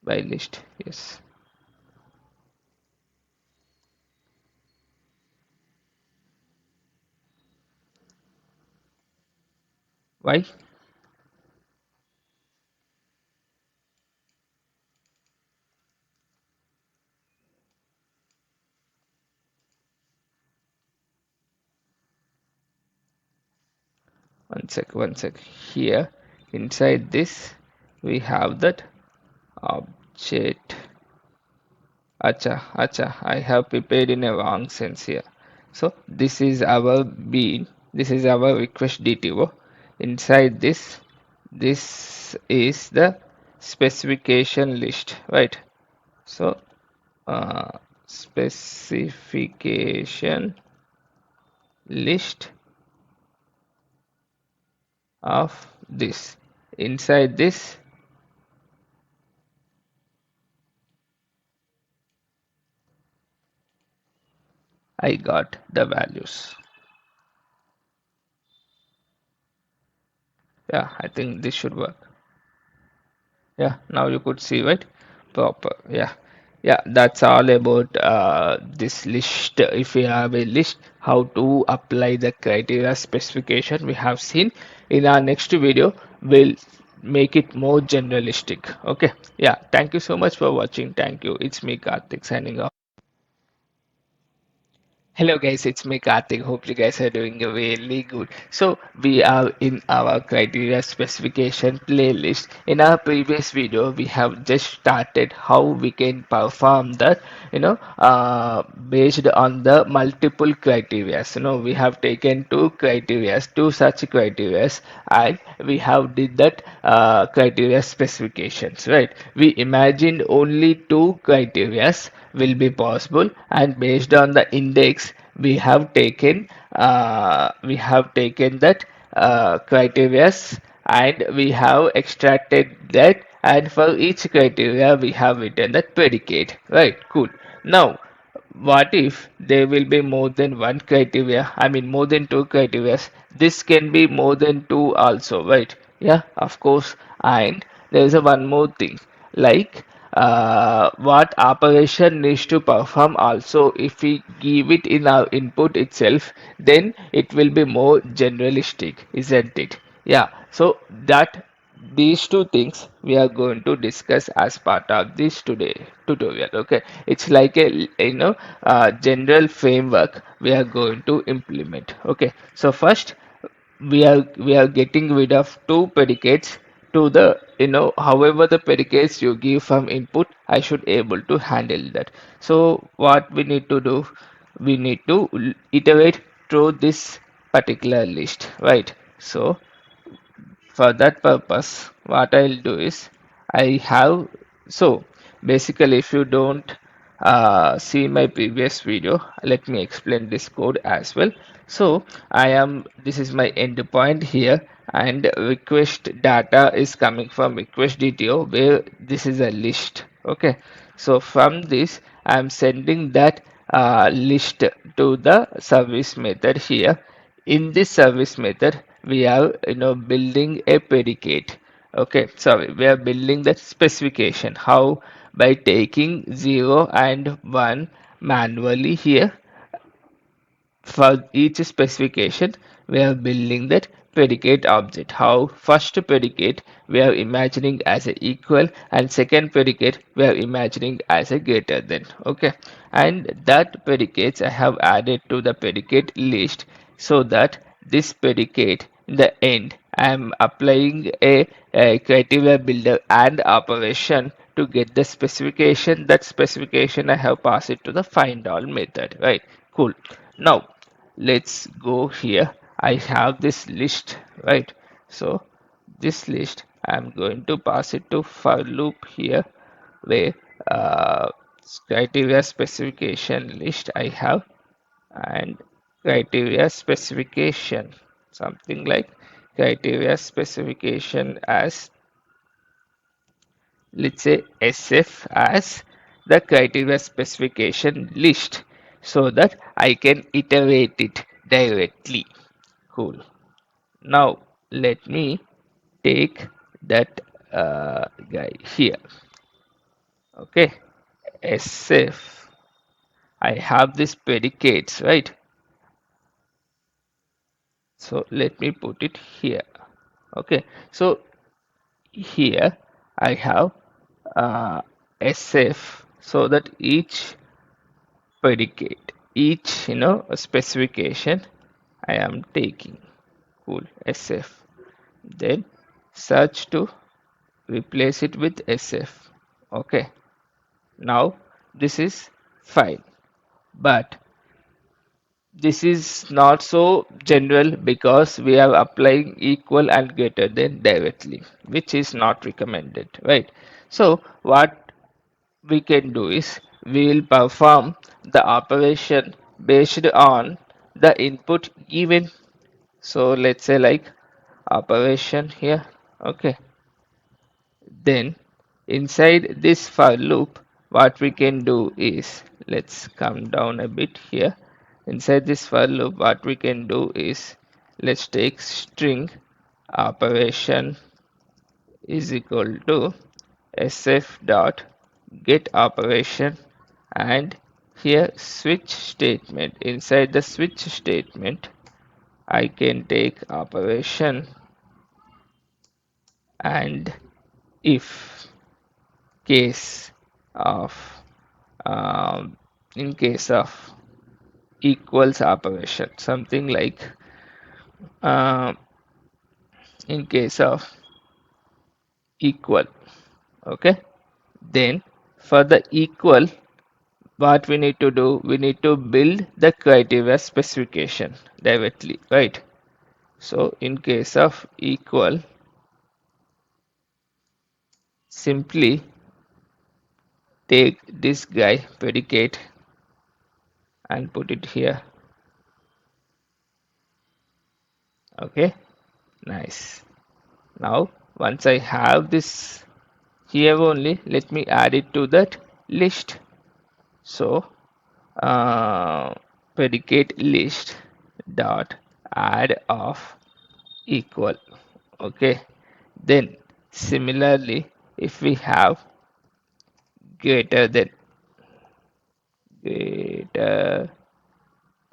Speaker 2: By list, yes. Why? One sec. Here, inside this, we have that object. Acha, I have prepared in a wrong sense here. So this is our bean, this is our request DTO. Inside this, this is the specification list, right? So specification list of this. Inside this, I got the values. Yeah, I think this should work. Yeah, now you could see, right? Proper. Yeah. Yeah, that's all about this list. If we have a list, how to apply the criteria specification we have seen. In our next video, we'll make it more generalistic. Okay. Yeah. Thank you so much for watching. Thank you. It's me, Karthik, signing off. Hello guys, it's me Karthik. Hope you guys are doing really good. So we are in our criteria specification playlist. In our previous video, we have just started how we can perform that, based on the multiple criteria. We have taken two criteria, two such criteria, and we have did that criteria specifications, right? We imagined only two criteria will be possible, and based on the index we have taken that criteria, and we have extracted that, and for each criteria we have written that predicate, right? Cool. Now what if there will be more than one criteria, I mean more than two criteria? This can be more than two also, right? Yeah, of course. And there is a one more thing, like what operation needs to perform also. If we give it in our input itself, then it will be more generalistic, isn't it? Yeah, so that these two things we are going to discuss as part of this today tutorial. Okay, it's like a general framework we are going to implement. Okay, so first we are getting rid of two predicates to the, however the predicates you give from input, I should able to handle that. So what we need to do, we need to iterate through this particular list, right? So for that purpose, what I'll do is I have, so basically if you don't see my previous video, let me explain this code as well. So this is my endpoint here, and request data is coming from request DTO, where this is a list. Okay, so from this I'm sending that list to the service method here. In this service method we are, building a predicate. Okay, sorry, we are building the specification. How? By taking 0 and 1 manually here. For each specification we are building that predicate object. How? First predicate we are imagining as a equal, and second predicate we are imagining as a greater than. Okay, and that predicates I have added to the predicate list, so that this predicate in the end I am applying a criteria builder and operation to get the specification. That specification I have passed it to the find all method, right? Cool. Now let's go here. I have this list, right? So this list I'm going to pass it to for loop here, where uh, criteria specification list I have, and criteria specification, something like criteria specification as, let's say, SF as the criteria specification list, so that I can iterate it directly. Cool. Now let me take that guy here. Okay, SF. I have this predicates, right? So let me put it here. Okay, so here I have SF, so that each predicate, each specification I am taking. Cool. SF. Then search to replace it with SF. Okay. Now this is fine, but this is not so general because we are applying equal and greater than directly, which is not recommended, right? So what we can do is we will perform the operation based on the input given. So let's say like operation here. Okay, then inside this for loop what we can do is, let's come down a bit here. inside this for loop what we can do is, let's take string operation is equal to sf dot get operation, and here switch statement. Inside the switch statement I can take operation, and if case of um, in case of equals operation, something like uh, in case of equal, okay, then for the equal what we need to do, we need to build the criteria specification directly, right? So in case of equal, simply take this guy predicate and put it here. Okay, nice. Now once I have this here only, let me add it to that list. So uh, predicate list dot add of equal. Okay, then similarly if we have greater than, greater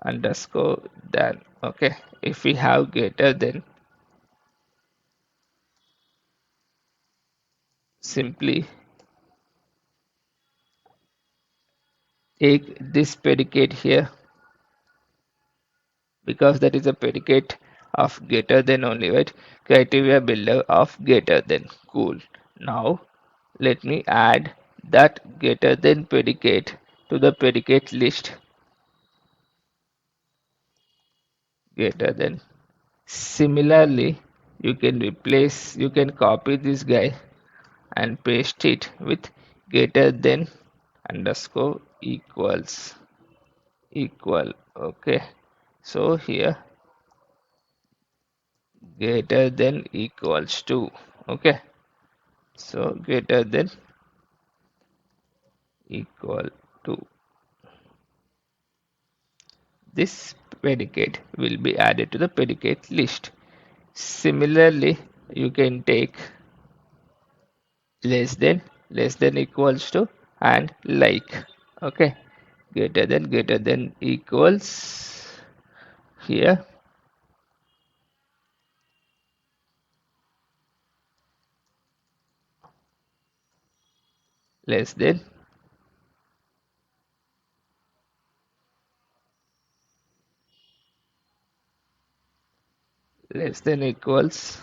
Speaker 2: underscore than, okay, if we have greater than, simply take this predicate here, because that is a predicate of greater than only, right? Criteria builder of greater than. Cool. Now let me add that greater than predicate to the predicate list. Greater than. Similarly, you can copy this guy and paste it with greater than underscore equals equal. Okay, so here greater than equals to, okay, so greater than equal to, this predicate will be added to the predicate list. Similarly, you can take less than equals to and like, okay, greater than equals here, less than, less than equals,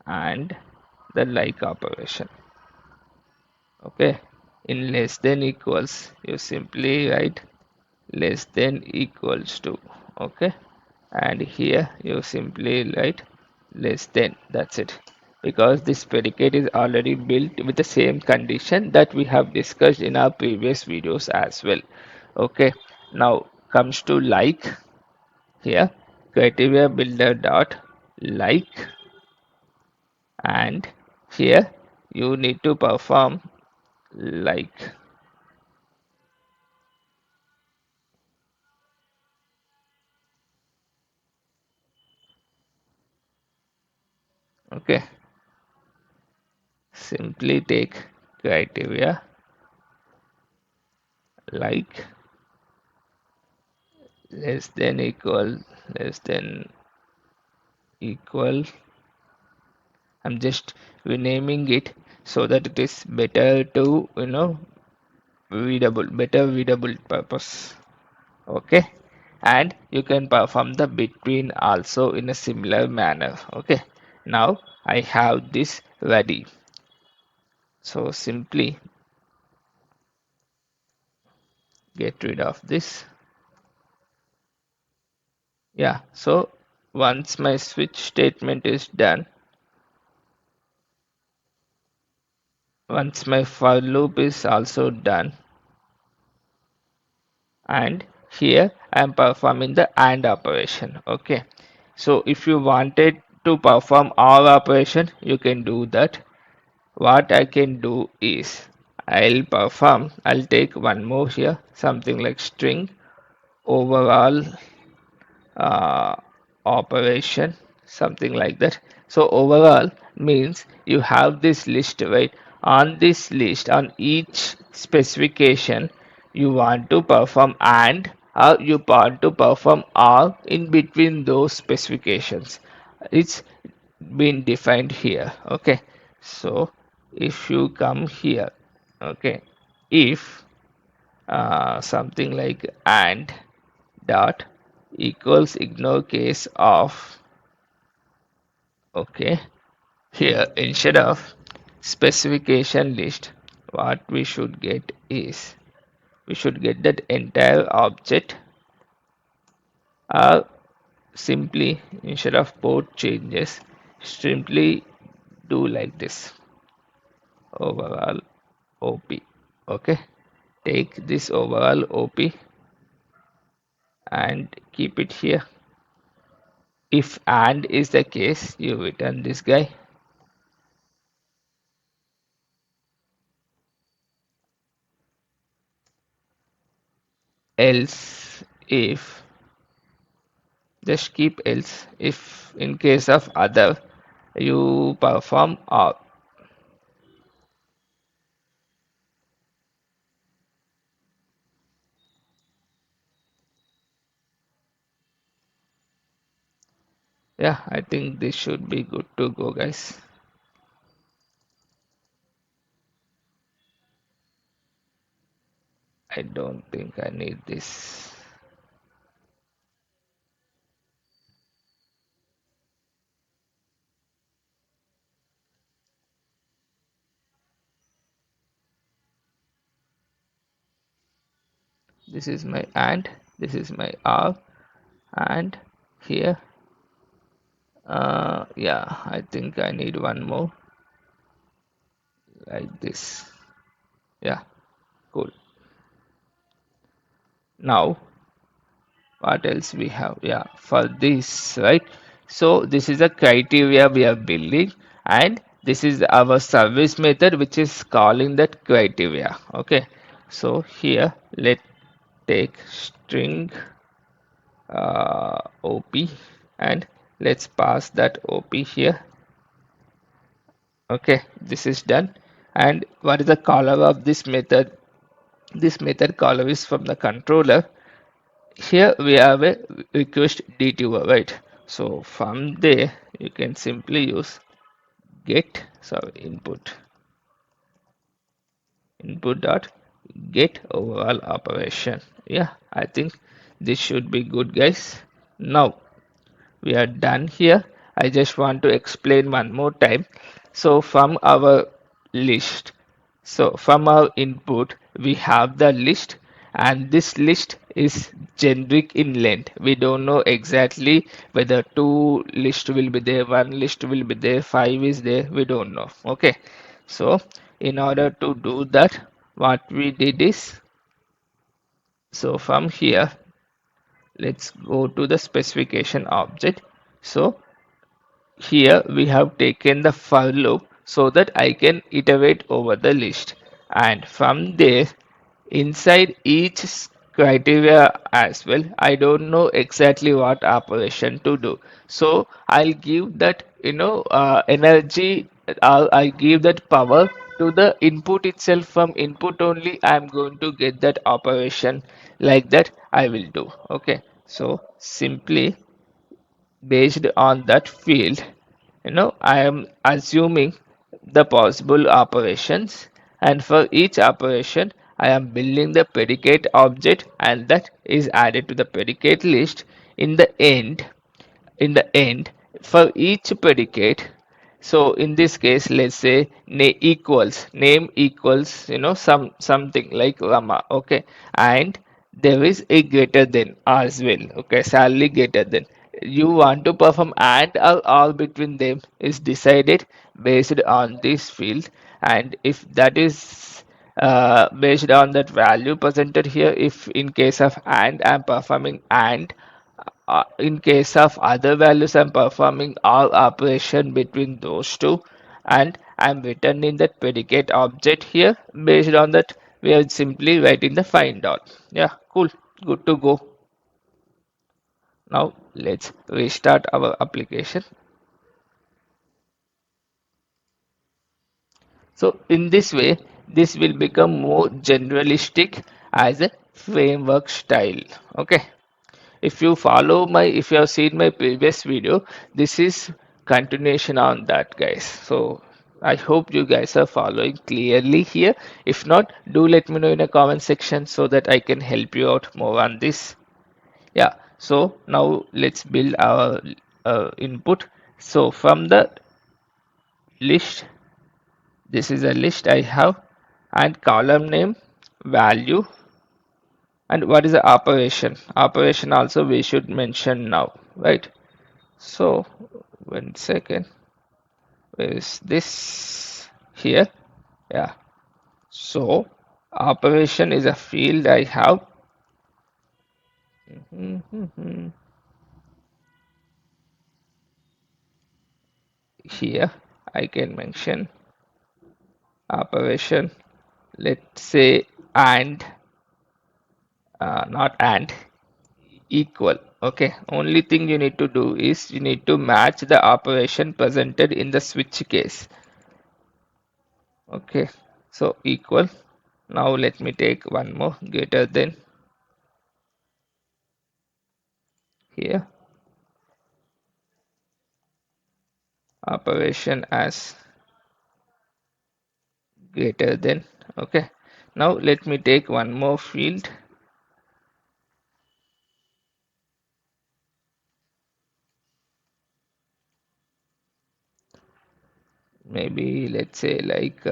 Speaker 2: and the like operation. Okay, in less than equals you simply write less than equals to, okay, and here you simply write less than. That's it, because this predicate is already built with the same condition that we have discussed in our previous videos as well. Okay, now comes to like. Here criteria builder dot like, and here you need to perform like, okay, simply take criteria like less than equal, less than equal, I'm just renaming it so that it is better to, readable, better readable purpose. Okay, and you can perform the between also in a similar manner. Okay, now I have this ready, so simply get rid of this. Yeah, so once my switch statement is done, once my for loop is also done, and here I am performing the AND operation. Okay, so if you wanted to perform all operation, you can do that. What I can do is I'll take one more here, something like string overall uh, operation, something like that. So overall means you have this list, right? On this list, on each specification, you want to perform and, or you want to perform or in between those specifications. It's been defined here. Okay, so if you come here, okay, if something like and dot equals ignore case of, okay, here instead of specification list, what we should get is we should get that entire object, or simply instead of port changes, simply do like this, overall op. Okay, take this overall op and keep it here. If and is the case, you return this guy. Else if, just keep else if in case of other you perform or. Yeah, I think this should be good to go, guys. I don't think I need this. This is my and, this is my r, and here, yeah, I think I need one more like this. Yeah, cool. Now what else we have? Yeah, for this, right? So this is a criteria we are building, and this is our service method which is calling that criteria. Okay, so here let take string op, and let's pass that op here. Okay, this is done. And what is the caller of this method? This method caller is from the controller. Here we have a request detour, right? So from there you can simply use get, sorry, input dot get overall operation. Yeah, I think this should be good, guys. Now we are done here. I just want to explain one more time. So from our list, so from our input, we have the list, and this list is generic in length. We don't know exactly whether two list will be there, one list will be there, five is there. We don't know. Okay. So in order to do that, what we did is, so from here, let's go to the specification object. So here we have taken the for loop so that I can iterate over the list, and from there inside each criteria as well, I don't know exactly what operation to do. So I'll give that, energy, I give that power to the input itself. From input only I'm going to get that operation, like that I will do. Okay, so simply based on that field, I am assuming the possible operations, and for each operation I am building the predicate object, and that is added to the predicate list. In the end, in the end for each predicate, so in this case let's say name equals, something like Rama. Okay, and there is a greater than as well. Okay, salary greater than, you want to perform and or all between them is decided based on this field. And if that is based on that value presented here, if in case of and I'm performing and, in case of other values I'm performing all operation between those two, and I'm returning that predicate object here. Based on that we are simply writing the find dot. Yeah, cool, good to go. Now let's restart our application. So in this way, this will become more generalistic as a framework style. Okay. If you have seen my previous video, this is continuation on that, guys. So I hope you guys are following clearly here. If not, do let me know in a comment section so that I can help you out more on this. Yeah. So now let's build our input. So from the list, this is a list I have, and column name, value, and what is the operation also we should mention now, right? So 1 second, where is this? Here. Yeah. So operation is a field I have. Here I can mention operation, let's say, and not and, equal. Okay, only thing you need to do is you need to match the operation presented in the switch case. Okay, so equal. Now let me take one more, greater than. Here operation as greater than. Okay, now let me take one more field. Maybe let's say like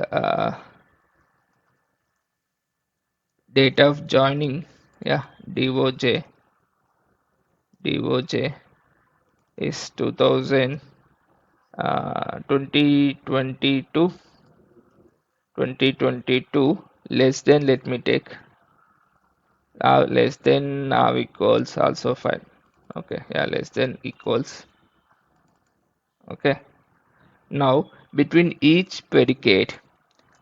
Speaker 2: date of joining. Yeah, doj is 2022 less than, let me take less than, now equals also fine. Okay, yeah, less than equals. Okay, now between each predicate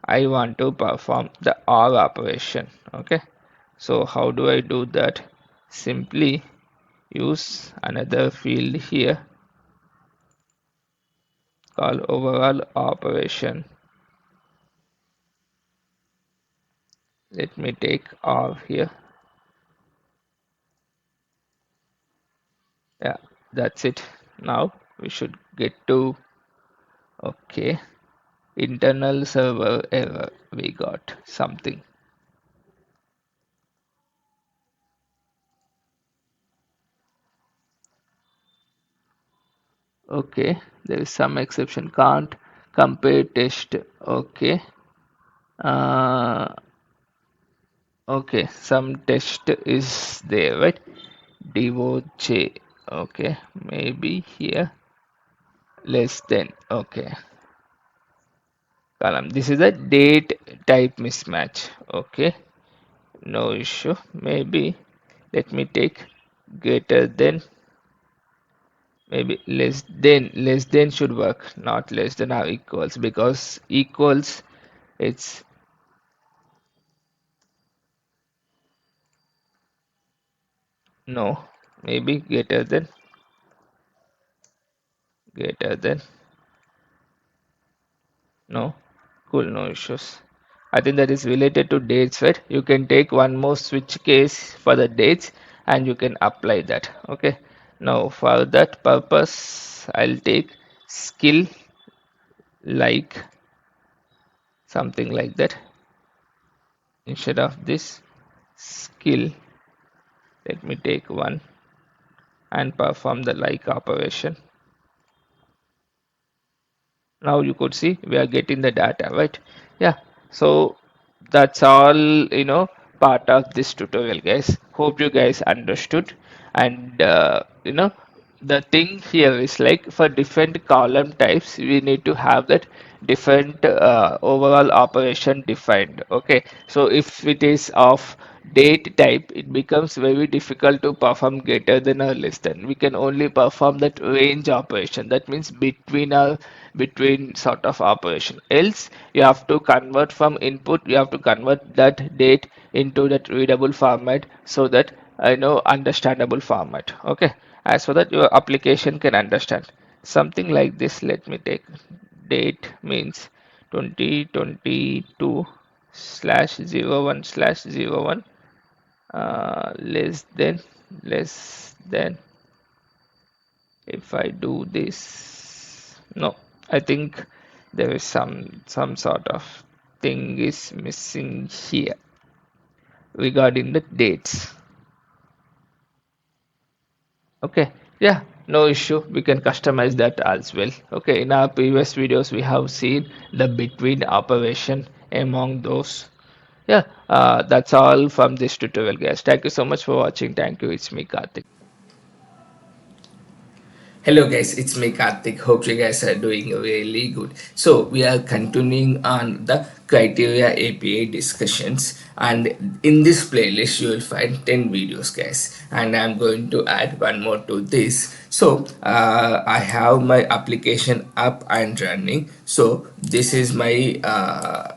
Speaker 2: I want to perform the OR operation. Okay, so how do I do that? Simply use another field here called overall operation. Let me take OR here. Yeah, that's it. Now we should get to, okay, internal server error. We got something. Okay, there is some exception. Can't compare test. Okay. Uh, okay, some test is there, right? Divoce. Okay, maybe here less than. Okay, column. This is a date type mismatch. Okay, no issue. Maybe let me take greater than. Maybe less than should work, not less than or equals, because equals, it's no. Maybe greater than. No, cool, no issues. I think that is related to dates, right? You can take one more switch case for the dates and you can apply that. Okay. Now for that purpose, I'll take skill, like something like that. Instead of this skill, let me take one and perform the like operation. Now you could see we are getting the data, right? Yeah, so that's all, part of this tutorial, guys. Hope you guys understood. And the thing here is like for different column types we need to have that different overall operation defined. Okay, so if it is of date type, it becomes very difficult to perform greater than or less than. We can only perform that range operation, that means between sort of operation. Else you have to convert from input, you have to convert that date into that readable format, so that understandable format. Okay, as for that your application can understand something like this. Let me take date means 2022 slash 01 slash 01 less than if I do this. No, I think there is some sort of thing is missing here regarding the dates. Okay, yeah, no issue. We can customize that as well. Okay, in our previous videos, we have seen the between operation among those. Yeah, that's all from this tutorial, guys. Thank you so much for watching. Thank you. It's me, Karthik.
Speaker 1: Hello guys, it's me Karthik. Hope you guys are doing really good. So we are continuing on the criteria API discussions, and in this playlist you will find 10 videos guys, and I'm going to add one more to this. So I have my application up and running. So this is my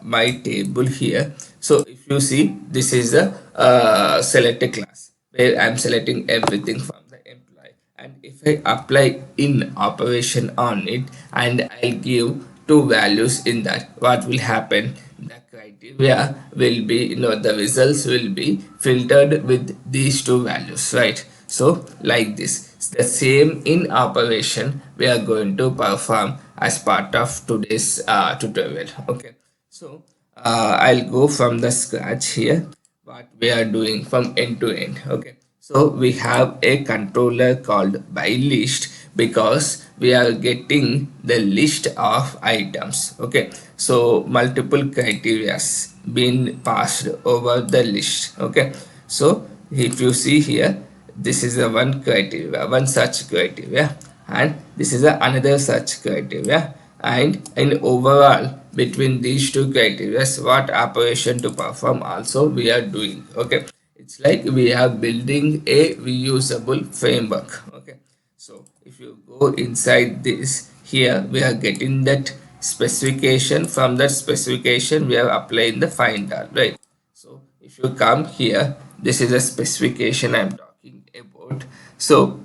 Speaker 1: my table here. So if you see, this is a select a class where I'm selecting everything from the employee, and if I apply in operation on it and I'll give two values in that, what will happen? The criteria will be, the results will be filtered with these two values, right? So like this, the same in operation we are going to perform as part of today's tutorial. Okay, so I'll go from the scratch here, what we are doing from end to end. Okay, so we have a controller called by list because we are getting the list of items. Okay, so multiple criterias been passed over the list. Okay, so if you see here, this is the one criteria, one such criteria, and this is another such criteria, and in overall between these two criteria what operation to perform also we are doing. Okay, it's like we are building a reusable framework. Okay, so if you go inside this, here we are getting that specification. From that specification we are applying the find all, right? So if you come here, this is a specification I'm talking about. So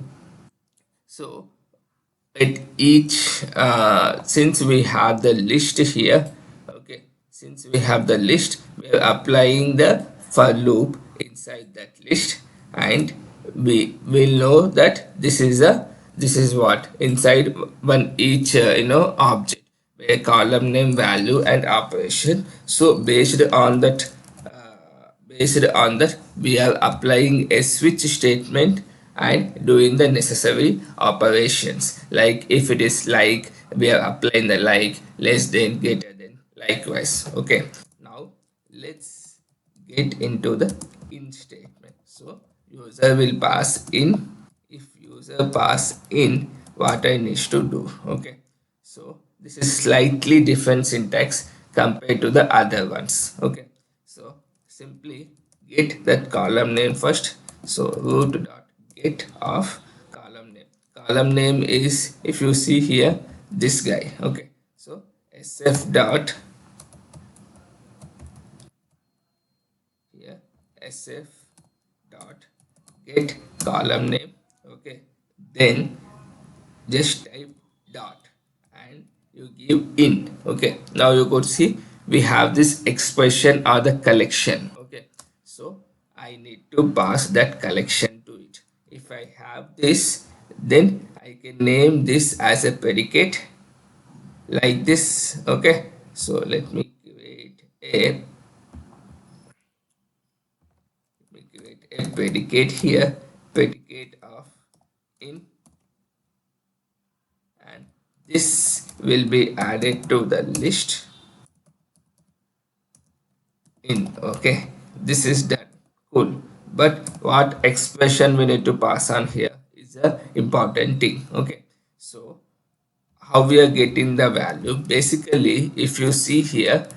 Speaker 1: at each since we have the list here. Okay, since we have the list, we are applying the for loop inside that list, and we will know that this is what inside one each object, a column name, value and operation. So based on that we are applying a switch statement and doing the necessary operations. Like if it is like, we are applying the like, less than, greater than, likewise. Okay, now let's get into the in statement. So user will pass in. If user pass in, what I need to do? Okay, so this is slightly different syntax compared to the other ones. Okay, so simply get that column name first. So root dot get of column name. Column name is, if you see here, this guy. Okay, so sf dot here, sf dot get column name. Okay, then just type dot and you give in. Okay, now you could see we have this expression or the collection. Okay, so I need to pass that collection to it. If I have this, then I can name this as a predicate like this. Okay, so let me create a predicate here, predicate of in, and this will be added to the list in. Okay, this is done. Cool. But what expression we need to pass on here is a important thing. Okay, so how we are getting the value? Basically, if you see here,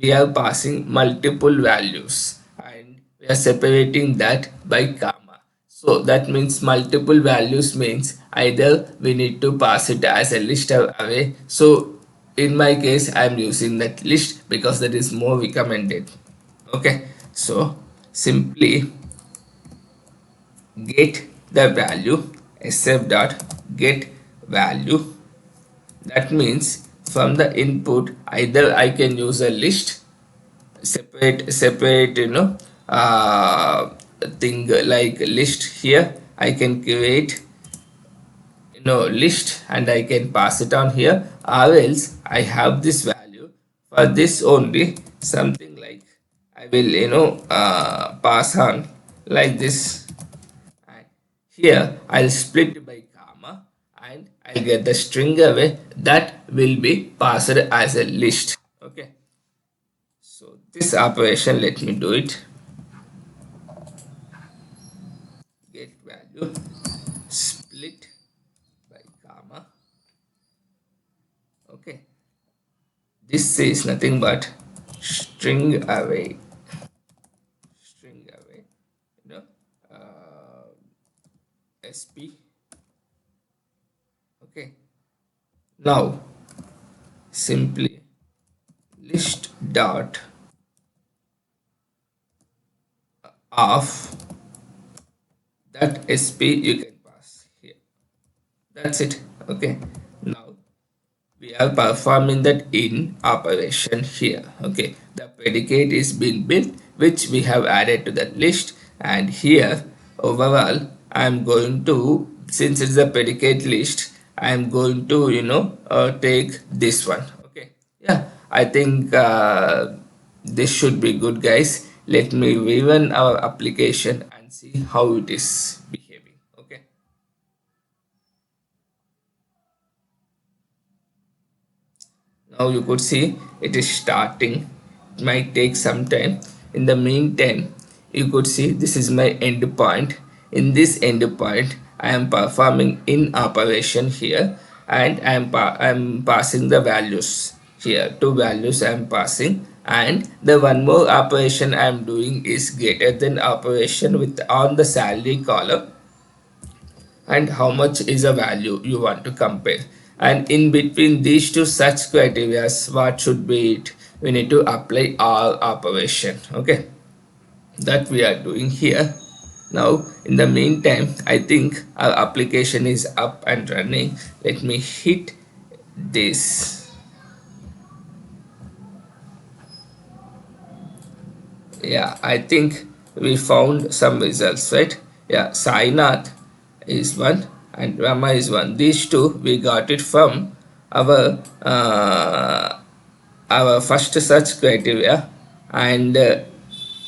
Speaker 1: we are passing multiple values and we are separating that by comma. So that means multiple values means either we need to pass it as a list array. So in my case I'm using that list because that is more recommended. Okay, so simply get the value sf dot get value. That means from the input either I can use a list, separate thing like list. Here I can create list and I can pass it on here, or else I have this value for this only, something like I will pass on like this. And here I'll split by comma and I'll get the string away that will be passed as a list. Okay, so this operation, let me do it. Get value, split by comma. Okay, this is nothing but string away, string away, you know, sp. Okay, now simply list dot of that sp you can pass here. That's it. Okay, now we are performing that in operation here. Okay, the predicate is being built, which we have added to the list, and here overall I'm going to, since it's a predicate list, I'm going to take this one. Okay, yeah, I think this should be good, guys. Let me rerun our application and see how it is behaving. Okay, now you could see it is starting. It might take some time. In the meantime, you could see this is my endpoint. In this endpoint, I am performing in operation here, and I'm passing the values here. Two values I am passing, and the one more operation I am doing is greater than operation with on the salary column, and how much is a value you want to compare, and in between these two such criteria, what should be it, we need to apply all operation. Okay, that we are doing here. Now in the meantime, I think our application is up and running. Let me hit this. Yeah, I think we found some results, right? Yeah, Sainath is one and Rama is one. These two we got it from our first search criteria, and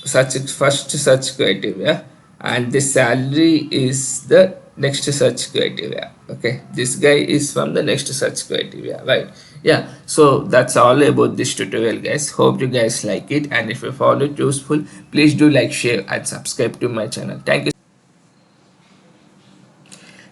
Speaker 1: such first search criteria, and the salary is the next search criteria. Okay, this guy is from the next search criteria, right? Yeah, so that's all about this tutorial, guys. Hope you guys like it, and if you found it useful, please do like, share and subscribe to my channel. Thank you.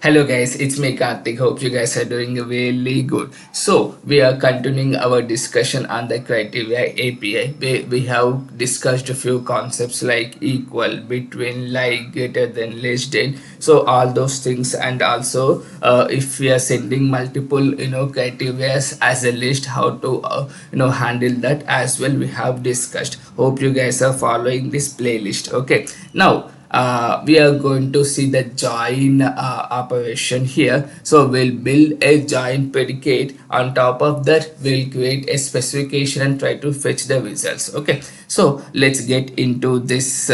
Speaker 1: Hello guys, it's me Karthik. Hope you guys are doing really good. So we are continuing our discussion on the criteria API. We have discussed a few concepts like equal, between, like, greater than, less than. So all those things, and also if we are sending multiple criteria as a list, how to handle that as well, we have discussed. Hope you guys are following this playlist. Okay, now we are going to see the join operation here. So we'll build a join predicate. On top of that, we'll create a specification and try to fetch the results. Okay, so let's get into this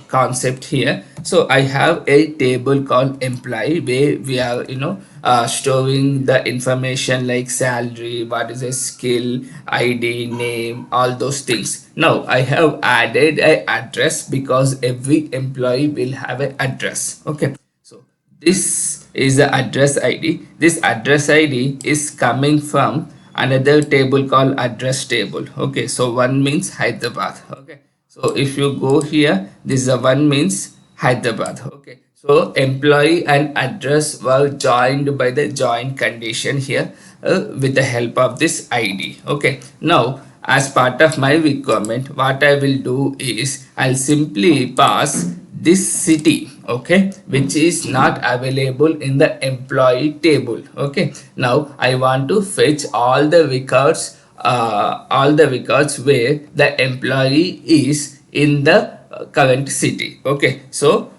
Speaker 1: concept here. So I have a table called employee, where we are storing the information like salary, what is a skill, id, name, all those things. Now I have added a address because every employee will have an address. Okay, so this is the address id. This address id is coming from another table called address table. Okay, so one means Hyderabad. Okay, so if you go here, this is a one means Hyderabad. Okay, so employee and address were joined by the join condition here with the help of this id. Okay, now as part of my requirement, what I will do is I'll simply pass this city, okay, which is not available in the employee table. Okay, now I want to fetch all the records where the employee is in the current city. Okay, so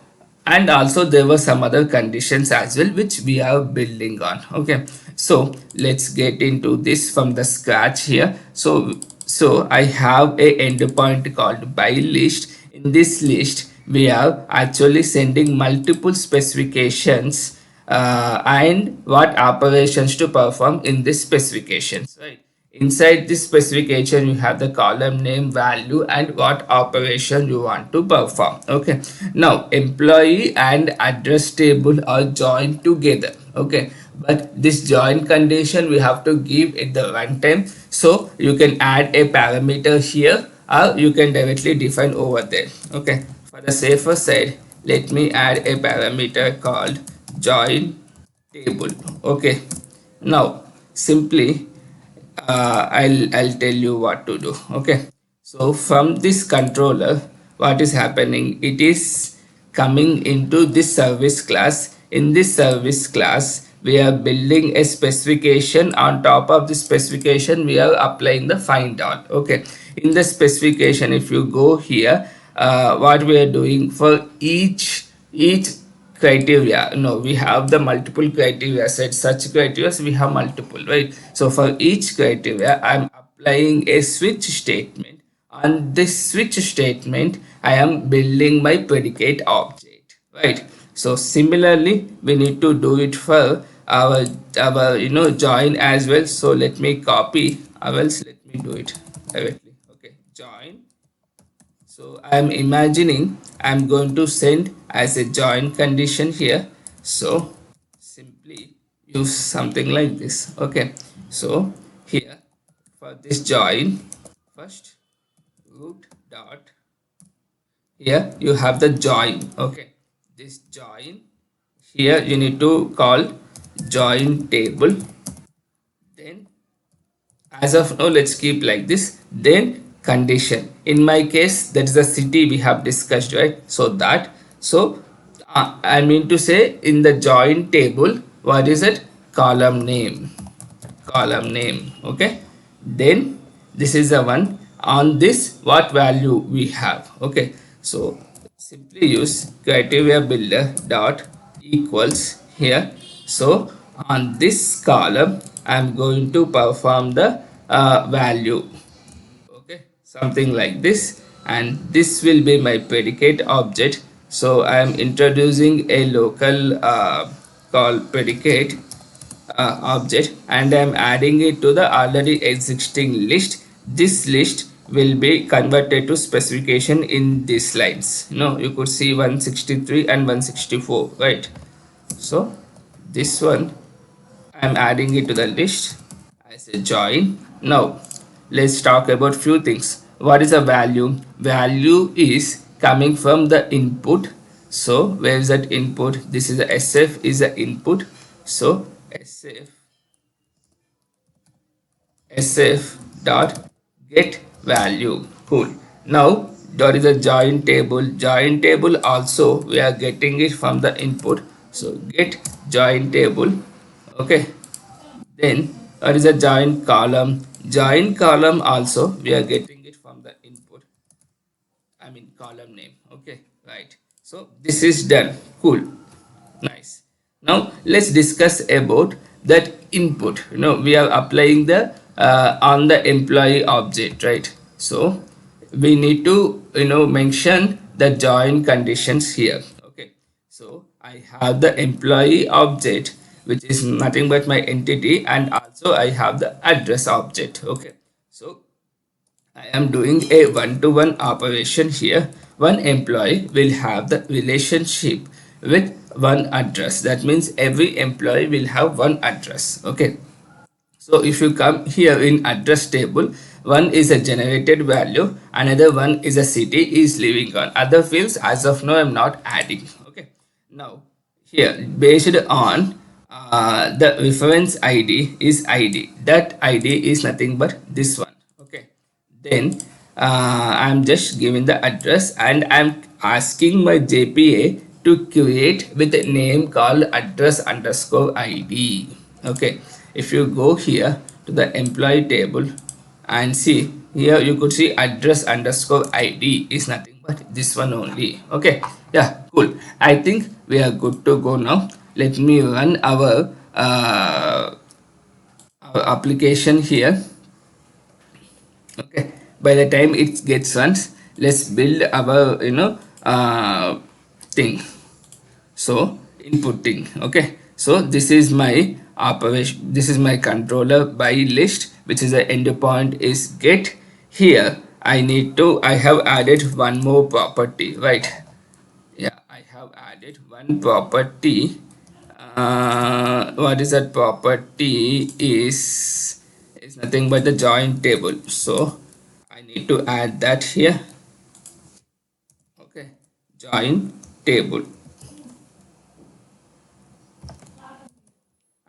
Speaker 1: and also there were some other conditions as well which we are building on. Okay, so let's get into this from the scratch here. So I have a endpoint called by list. In this list we are actually sending multiple specifications and what operations to perform in this specifications, right? Inside this specification, you have the column name, value, and what operation you want to perform. Okay. Now, employee and address table are joined together. Okay. But this join condition we have to give at the runtime. So you can add a parameter here, or you can directly define over there. Okay. For the safer side, let me add a parameter called join table. Okay. Now, simply I'll tell you what to do. Okay, so from this controller, what is happening, it is coming into this service class. In this service class we are building a specification. On top of the specification we are applying the find all. Okay, in the specification, if you go here, what we are doing for each criteria, no, we have the multiple criteria set. Such criteria we have multiple, right? So for each criteria I'm applying a switch statement. On this switch statement I am building my predicate object, right? So similarly we need to do it for our join as well. So let me copy, or else let me do it directly. Okay, join. So I'm imagining I'm going to send as a join condition here. So simply use something like this. Okay. So here for this join, first root dot, here you have the join. Okay. This join, here you need to call join table. Then as of now let's keep like this. Then condition, in my case that is the city we have discussed, right? So that, so I mean to say, in the join table, what is it, column name, column name. Okay, then this is the one. On this what value we have. Okay, so simply use criteria builder dot equals here. So on this column I'm going to perform the value. Okay, something like this, and this will be my predicate object. So I am introducing a local called predicate object, and I am adding it to the already existing list. This list will be converted to specification in these lines. You could see 163 and 164, right? So this one I'm adding it to the list as a join. Now let's talk about few things. What is a value? Value is coming from the input. So where is that input? This is the SF is the input. So SF dot get value. Cool. Now there is a join table. Join table also we are getting it from the input. So get join table. Okay. Then there is a join column. Join column also we are getting it from the input. I mean column name. Okay, right. So this is done. Cool. Nice. Now let's discuss about that input. We are applying the on the employee object, right? So we need to mention the join conditions here. Okay. So I have the employee object, which is nothing but my entity, and also I have the address object. Okay. So I am doing a one-to-one operation here. One employee will have the relationship with one address. That means every employee will have one address. Okay. So if you come here in address table, one is a generated value, another one is a city is living on. Other fields as of now I'm not adding. Okay. Now here based on the reference ID is ID. That ID is nothing but this one. Okay. Then I'm just giving the address, and I'm asking my JPA to create with a name called address underscore ID. Okay, if you go here to the employee table and see here, you could see address underscore ID is nothing but this one only. Okay, yeah, cool. I think we are good to go now. Let me run our application here. Okay, by the time it gets runs, let's build our thing. So inputting. Okay, so this is my operation, this is my controller by list, which is the endpoint is get. Here I have added one more property, right? Yeah, I have added one property. What is that property? Is nothing but the join table. So I need to add that here. Okay, join table.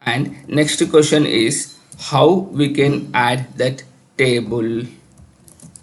Speaker 1: And next question is how we can add that table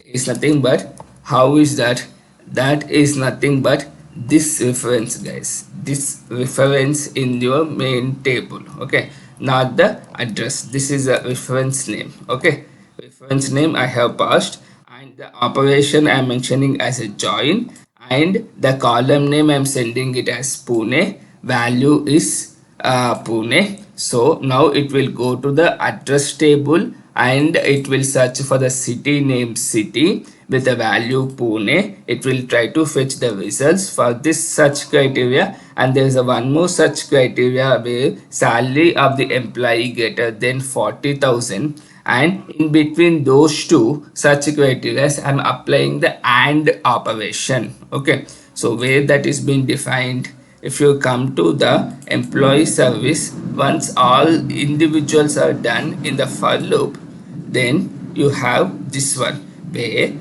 Speaker 1: is nothing but how is that, that is nothing but this reference, guys, this reference in your main table. Okay, not the address, this is a reference name. Okay, reference name I have passed, and the operation I'm mentioning as a join, and the column name I'm sending it as Pune, value is Pune. So now it will go to the address table and it will search for the city name city with the value Pune. It will try to fetch the results for this search criteria, and there is a one more search criteria where salary of the employee greater than 40,000, and in between those two such criteria I'm applying the AND operation. Okay, so where that is being defined, if you come to the employee service, once all individuals are done in the for loop, then you have this one where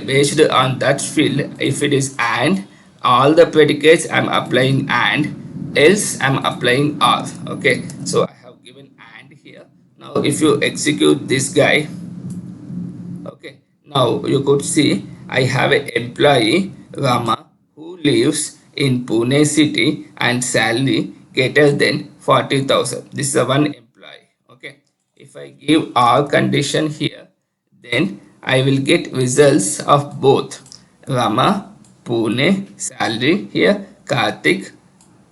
Speaker 1: based on that field, if it is and, all the predicates I'm applying and, else I'm applying or. Okay, so I have given and here. Now if you execute this guy, okay, now you could see I have an employee Rama who lives in Pune city and salary greater than 40,000. This is a one employee. Okay, if I give all condition here, then I will get results of both Rama, Pune, salary here, Karthik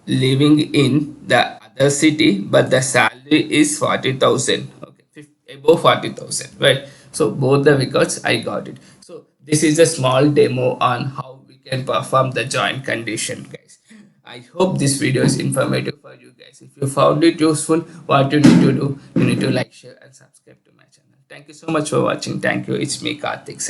Speaker 1: living in the other city, but the salary is 40,000. Okay, above 40,000, right? So both the records I got it. So this is a small demo on how we can perform the join condition, guys. I hope this video is informative for you guys. If you found it useful, what you need to do, you need to like, share, and subscribe to my channel. Thank you so much for watching. Thank you. It's me, Karthik.